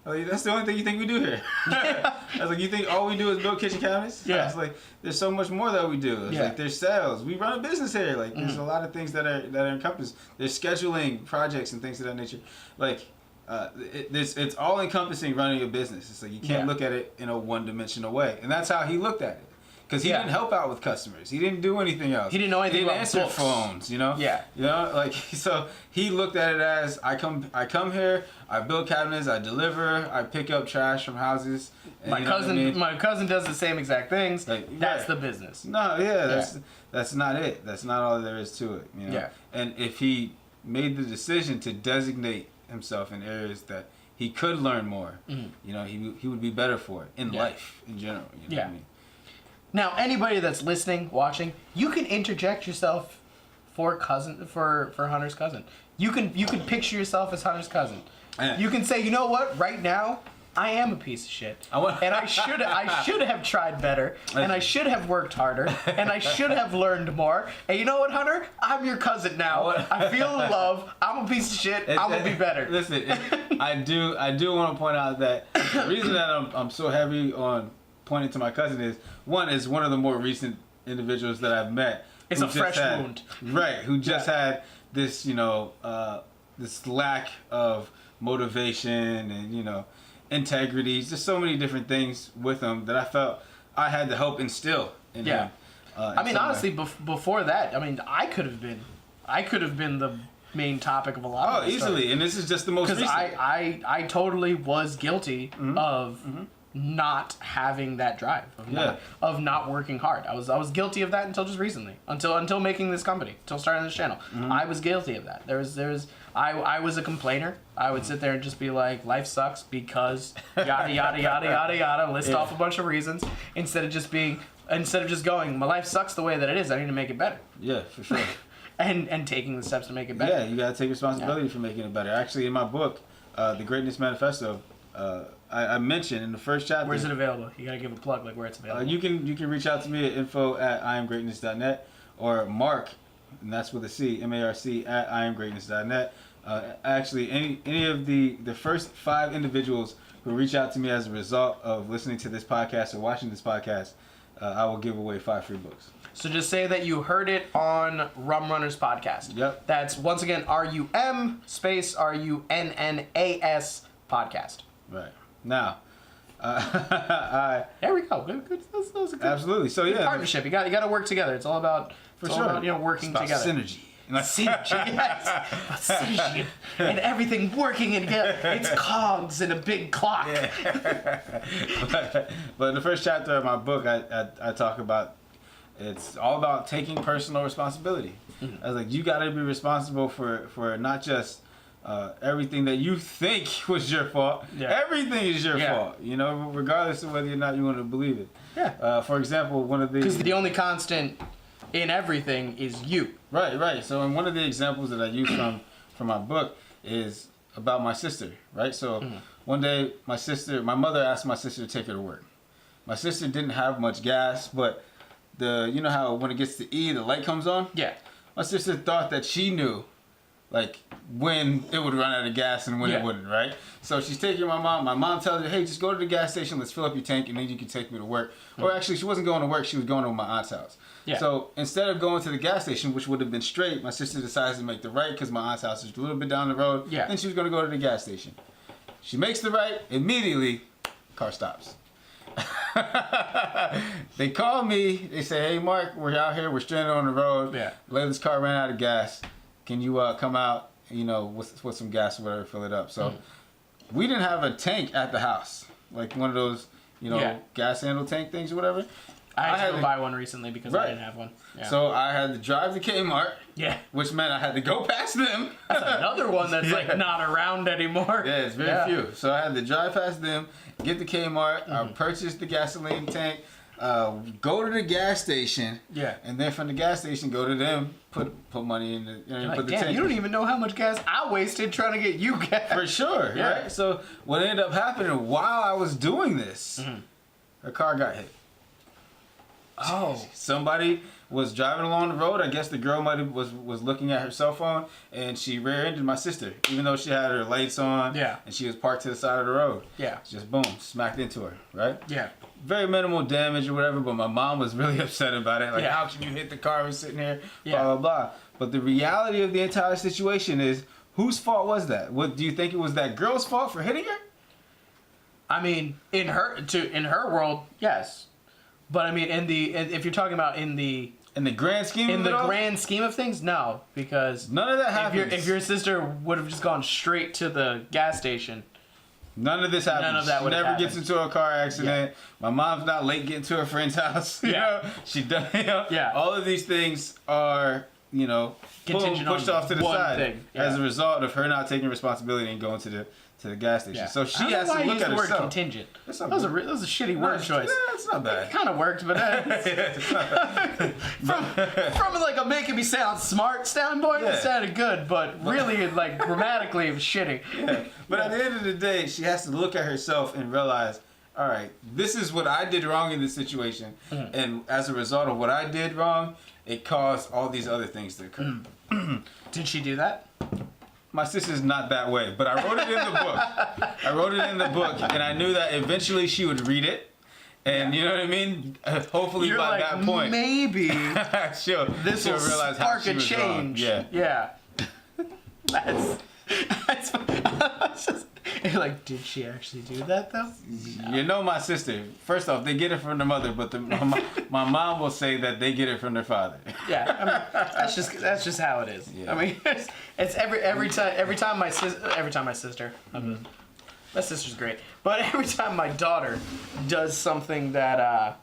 oh, that's the only thing you think we do here? I was like, you think all we do is build kitchen cabinets? Yeah. I was like, there's so much more that we do. It's like, there's sales. We run a business here. Like, there's a lot of things that are encompassed. There's scheduling projects and things of that nature. Like, it's all encompassing running a business. It's like you can't look at it in a one-dimensional way, and that's how he looked at it. Because he didn't help out with customers. He didn't do anything else. He didn't know anything about answer books. phones. So he looked at it as I come here, I build cabinets, I deliver, I pick up trash from houses. And, my cousin does the same exact things. Like, that's the business. No, that's not it. That's not all there is to it. Yeah. And if he made the decision to designate himself in areas that he could learn more, he would be better for it in life in general. You know what I mean? Now, anybody that's listening, watching, you can interject yourself for Hunter's cousin. You can picture yourself as Hunter's cousin. You can say, you know what? Right now, I am a piece of shit, and I should have tried better, and I should have worked harder, and I should have learned more. And you know what, Hunter? I'm your cousin now. I feel the love. I'm a piece of shit. I'm gonna be better. Listen, I do want to point out that the reason that I'm so heavy on pointing to my cousin is one of the more recent individuals that I've met. It's a fresh wound, right? Who just had this, this lack of motivation and integrity, just so many different things with him that I felt I had to help instill in him. I mean, honestly, before that, I could have been the main topic of a lot of this easily stuff. And this is just the most recent. Because I totally was guilty of not having that drive, of not working hard. I was guilty of that until just recently, until making this company, until starting this channel. I was guilty of that. I was a complainer. I would sit there and just be like, life sucks because yada yada yada yada yada, list off a bunch of reasons instead of just going, my life sucks the way that it is. I need to make it better. Yeah, for sure. and taking the steps to make it better. Yeah, you gotta take responsibility for making it better. Actually, in my book, The Greatness Manifesto, I mentioned in the first chapter. Where's it available? You gotta give a plug, like where it's available. You can reach out to me at info@iamgreatness.net or Marc, and that's with a C, MARC @iamgreatness.net. Actually, any of the first 5 individuals who reach out to me as a result of listening to this podcast or watching this podcast, I will give away 5 free books. So just say that you heard it on Rum Runnas podcast. Yep. That's once again RUM space RUNNAS podcast. Right. Now, there we go. Good. That was a good, absolutely. So good partnership. You got to work together. It's all about working it's about together. Synergy. Synergy, yes. Synergy. And everything working together. It's cogs in a big clock. Yeah. But in the first chapter of my book, I talk about, it's all about taking personal responsibility. I was like, you got to be responsible for not just everything that you think was your fault. Yeah. Everything is your fault, you know, regardless of whether or not you want to believe it. Yeah. For example, one of the... Because the only constant in everything is you. Right. So in one of the examples that I use from my book is about my sister, right? So one day my mother asked my sister to take her to work. My sister didn't have much gas, but you know how when it gets to E, the light comes on? Yeah. My sister thought that she knew, like, when it would run out of gas and when it wouldn't, right? So she's taking my mom. My mom tells her, hey, just go to the gas station, let's fill up your tank, and then you can take me to work. Or actually, she wasn't going to work, she was going to my aunt's house. Yeah. So instead of going to the gas station, which would have been straight, my sister decides to make the right because my aunt's house is a little bit down the road. Yeah. Then she was going to go to the gas station. She makes the right, immediately, car stops. They call me, they say, hey, Mark, we're out here, we're stranded on the road. Yeah. Layla's car ran out of gas. Can you come out, you know, with some gas or whatever, fill it up? So we didn't have a tank at the house, like one of those, you know, gas handle tank things or whatever. I had to buy one recently because I didn't have one. Yeah. So I had to drive to Kmart, which meant I had to go past them. That's another one that's like not around anymore. Yeah, it's very few. So I had to drive past them, get to Kmart, purchase the gasoline tank, go to the gas station, and then from the gas station go to them, put money in the, put the tank. You don't even know how much gas I wasted trying to get you gas. For sure, right? So what ended up happening while I was doing this, her car got hit. Oh. Somebody was driving along the road. I guess the girl was looking at her cell phone, and she rear-ended my sister, even though she had her lights on. Yeah. And she was parked to the side of the road. Yeah. Just boom, smacked into her. Right. Yeah. Very minimal damage or whatever, but my mom was really upset about it. Like, how can you hit the car? I was sitting here. Blah blah blah. But the reality of the entire situation is, whose fault was that? What do you think it was that girl's fault for hitting her? I mean, in her world, yes. But I mean, if you're talking about in the grand scheme of things, no, because none of that happens. If your sister would have just gone straight to the gas station, none of this happens. None of that would happen. She never gets into a car accident. Yeah. My mom's not late getting to her friend's house. You know, she does. You know, all of these things are, you know, pushed off to the side as a result of her not taking responsibility and going to the gas station. Yeah. So she has to look at herself. Word contingent. That was a shitty word choice. Yeah, it's not bad. It kind of worked, but from like a making me sound smart standpoint, it sounded good, but really, like, grammatically, it was shitty. Yeah. But at the end of the day, she has to look at herself and realize, all right, this is what I did wrong in this situation, and as a result of what I did wrong, it caused all these other things to occur. Did she do that? My sister's not that way, but I wrote it in the book. And I knew that eventually she would read it. And you know what I mean? Hopefully You're by like, that point. Maybe she'll realize how she was wrong. Yeah. That's you're like, did she actually do that though? No. You know my sister. First off, they get it from their mother, but my mom will say that they get it from their father. Yeah, I mean, that's just how it is. Yeah. I mean, it's every time my sister. My sister's great, but every time my daughter does something that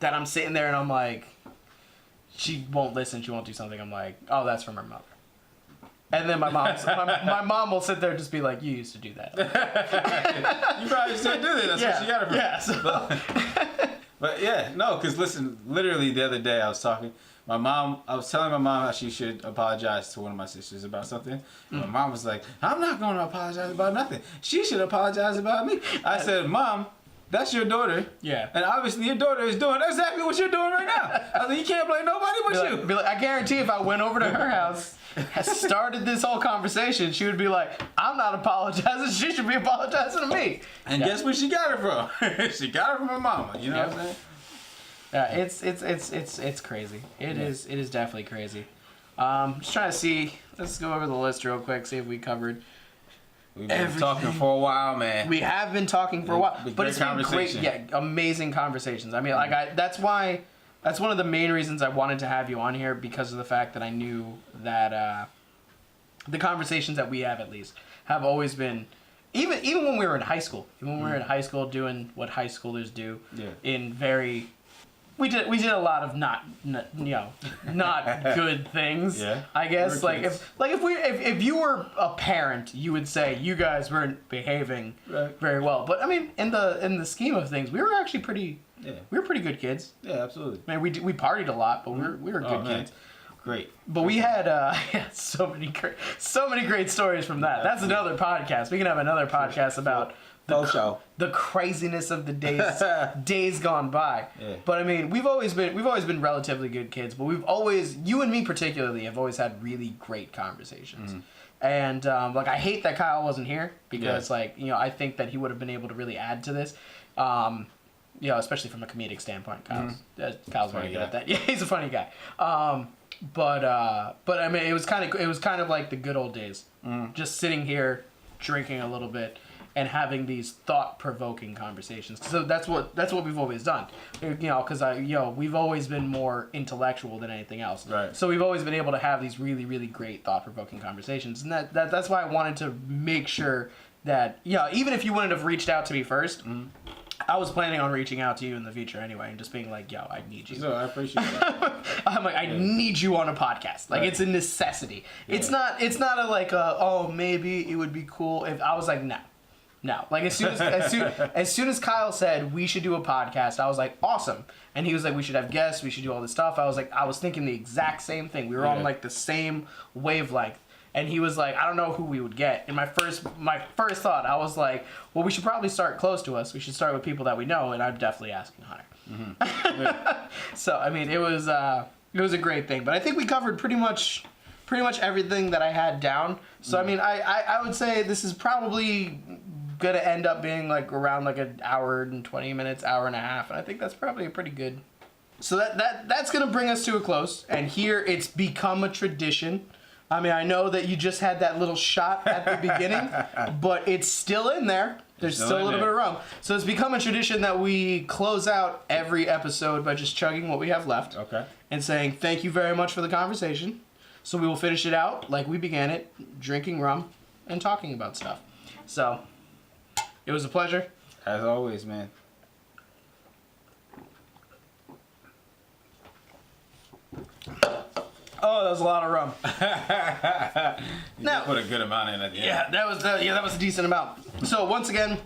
I'm sitting there and I'm like, she won't listen, she won't do something. I'm like, oh, that's from her mother. And then my mom will sit there and just be like, you used to do that. You probably still do that. That's what she got it from. Yeah. So. But yeah, no, because listen, literally the other day I was telling my mom how she should apologize to one of my sisters about something. My mom was like, I'm not going to apologize about nothing. She should apologize about me. I said, Mom, that's your daughter. Yeah. And obviously your daughter is doing exactly what you're doing right now. I was like, you can't blame nobody but you. Be like, I guarantee if I went over to her house, started this whole conversation, she would be like, I'm not apologizing. She should be apologizing to me. And guess where she got it from? She got it from her mama. You know what I'm saying? Yeah, it's crazy. It is definitely crazy. Just trying to see. Let's go over the list real quick. See if we covered. We've been talking for a while, man. We have been talking for a while, but it's been great. Yeah, amazing conversations. I mean, like that's one of the main reasons I wanted to have you on here, because of the fact that I knew that the conversations that we have, at least, have always been, even when we were in high school, doing what high schoolers do in very we did a lot of not good things. Yeah. I guess We're if you were a parent, you would say you guys weren't behaving Right. very well. But I mean, in the scheme of things, we were actually pretty good kids. Yeah, absolutely. I mean, we partied a lot, but we were good man. kids. Great. But we had so many great stories from that. That's another podcast. We can have another podcast about the craziness of the days gone by. Yeah. But I mean, we've always been relatively good kids, but you and me particularly have always had really great conversations. And I hate that Kyle wasn't here because I think that he would have been able to really add to this. Especially from a comedic standpoint. Kyle's very good at that. Yeah, he's a funny guy. But I mean, it was kind of like the good old days. Just sitting here, drinking a little bit, and having these thought-provoking conversations. So that's what we've always done. Because we've always been more intellectual than anything else. Right. So we've always been able to have these really, really great thought-provoking conversations, and that's why I wanted to make sure that even if you wouldn't have reached out to me first. I was planning on reaching out to you in the future anyway, and just being like, "Yo, I need you." So I appreciate that. I'm like, I need you on a podcast. Like, it's a necessity. Yeah. It's not oh, maybe it would be cool if I was like, no. Like as soon as Kyle said we should do a podcast, I was like, awesome. And he was like, we should have guests, we should do all this stuff. I was thinking the exact same thing. We were on like the same wavelength. And he was like, I don't know who we would get. And my first thought, I was like, well, we should probably start close to us. We should start with people that we know, and I'm definitely asking Hunter. Yeah. So I mean, it was a great thing. But I think we covered pretty much everything that I had down. So I mean, I would say this is probably gonna end up being like around like an hour and 20 minutes, hour and a half, and I think that's probably a pretty good. So that's gonna bring us to a close. And here it's become a tradition. I mean, I know that you just had that little shot at the beginning, but it's still in there. There's still a little bit of rum. So it's become a tradition that we close out every episode by just chugging what we have left. Okay. And saying, thank you very much for the conversation. So we will finish it out like we began it, drinking rum and talking about stuff. So it was a pleasure. As always, man. Oh, that was a lot of rum. You put a good amount in at the end. Yeah, that was a decent amount. So once again,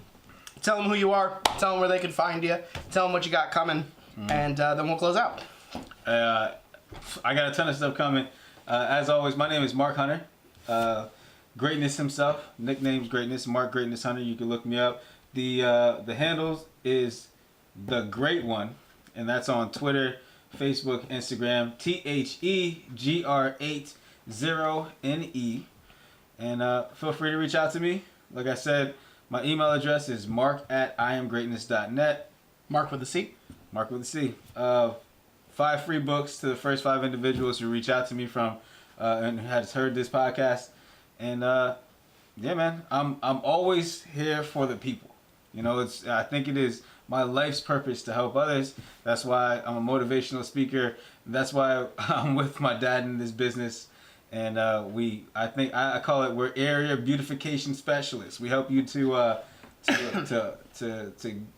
tell them who you are, tell them where they can find you, tell them what you got coming, and then we'll close out. I got a ton of stuff coming. As always, my name is Marc Hunter. Greatness himself, nickname's Greatness, Marc Greatness Hunter. You can look me up. The handles is The Great One, and that's on Twitter, Facebook, Instagram, THEGR80NE. And feel free to reach out to me. Like I said, my email address is mark@iamgreatness.net. Mark with a C? Mark with a C. 5 free books to the first 5 individuals who reach out to me from and has heard this podcast. And yeah, man, I'm always here for the people. I think it is my life's purpose to help others. That's why I'm a motivational speaker. That's why I'm with my dad in this business. And I call it, we're area beautification specialists. We help you to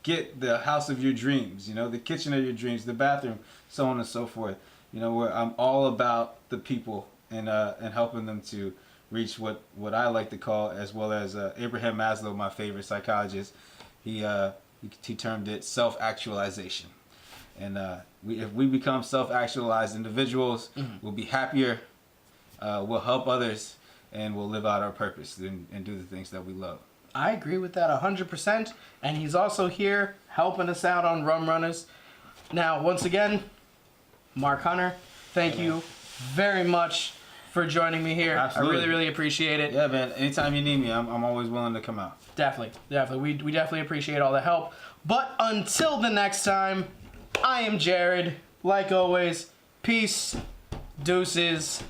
get the house of your dreams, the kitchen of your dreams, the bathroom, so on and so forth. Where I'm all about the people and helping them to reach what I like to call, as well as Abraham Maslow, my favorite psychologist, he termed it self-actualization. And if we become self-actualized individuals, we'll be happier, we'll help others, and we'll live out our purpose and do the things that we love. I agree with that 100%. And he's also here helping us out on Rum Runnas. Now, once again, Marc Hunter, thank you very much for joining me here. Absolutely. I really, really appreciate it. Yeah, man. Anytime you need me, I'm always willing to come out. Definitely. We definitely appreciate all the help. But until the next time, I am Jared. Like always, peace, deuces.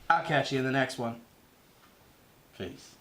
I'll catch you in the next one. Peace.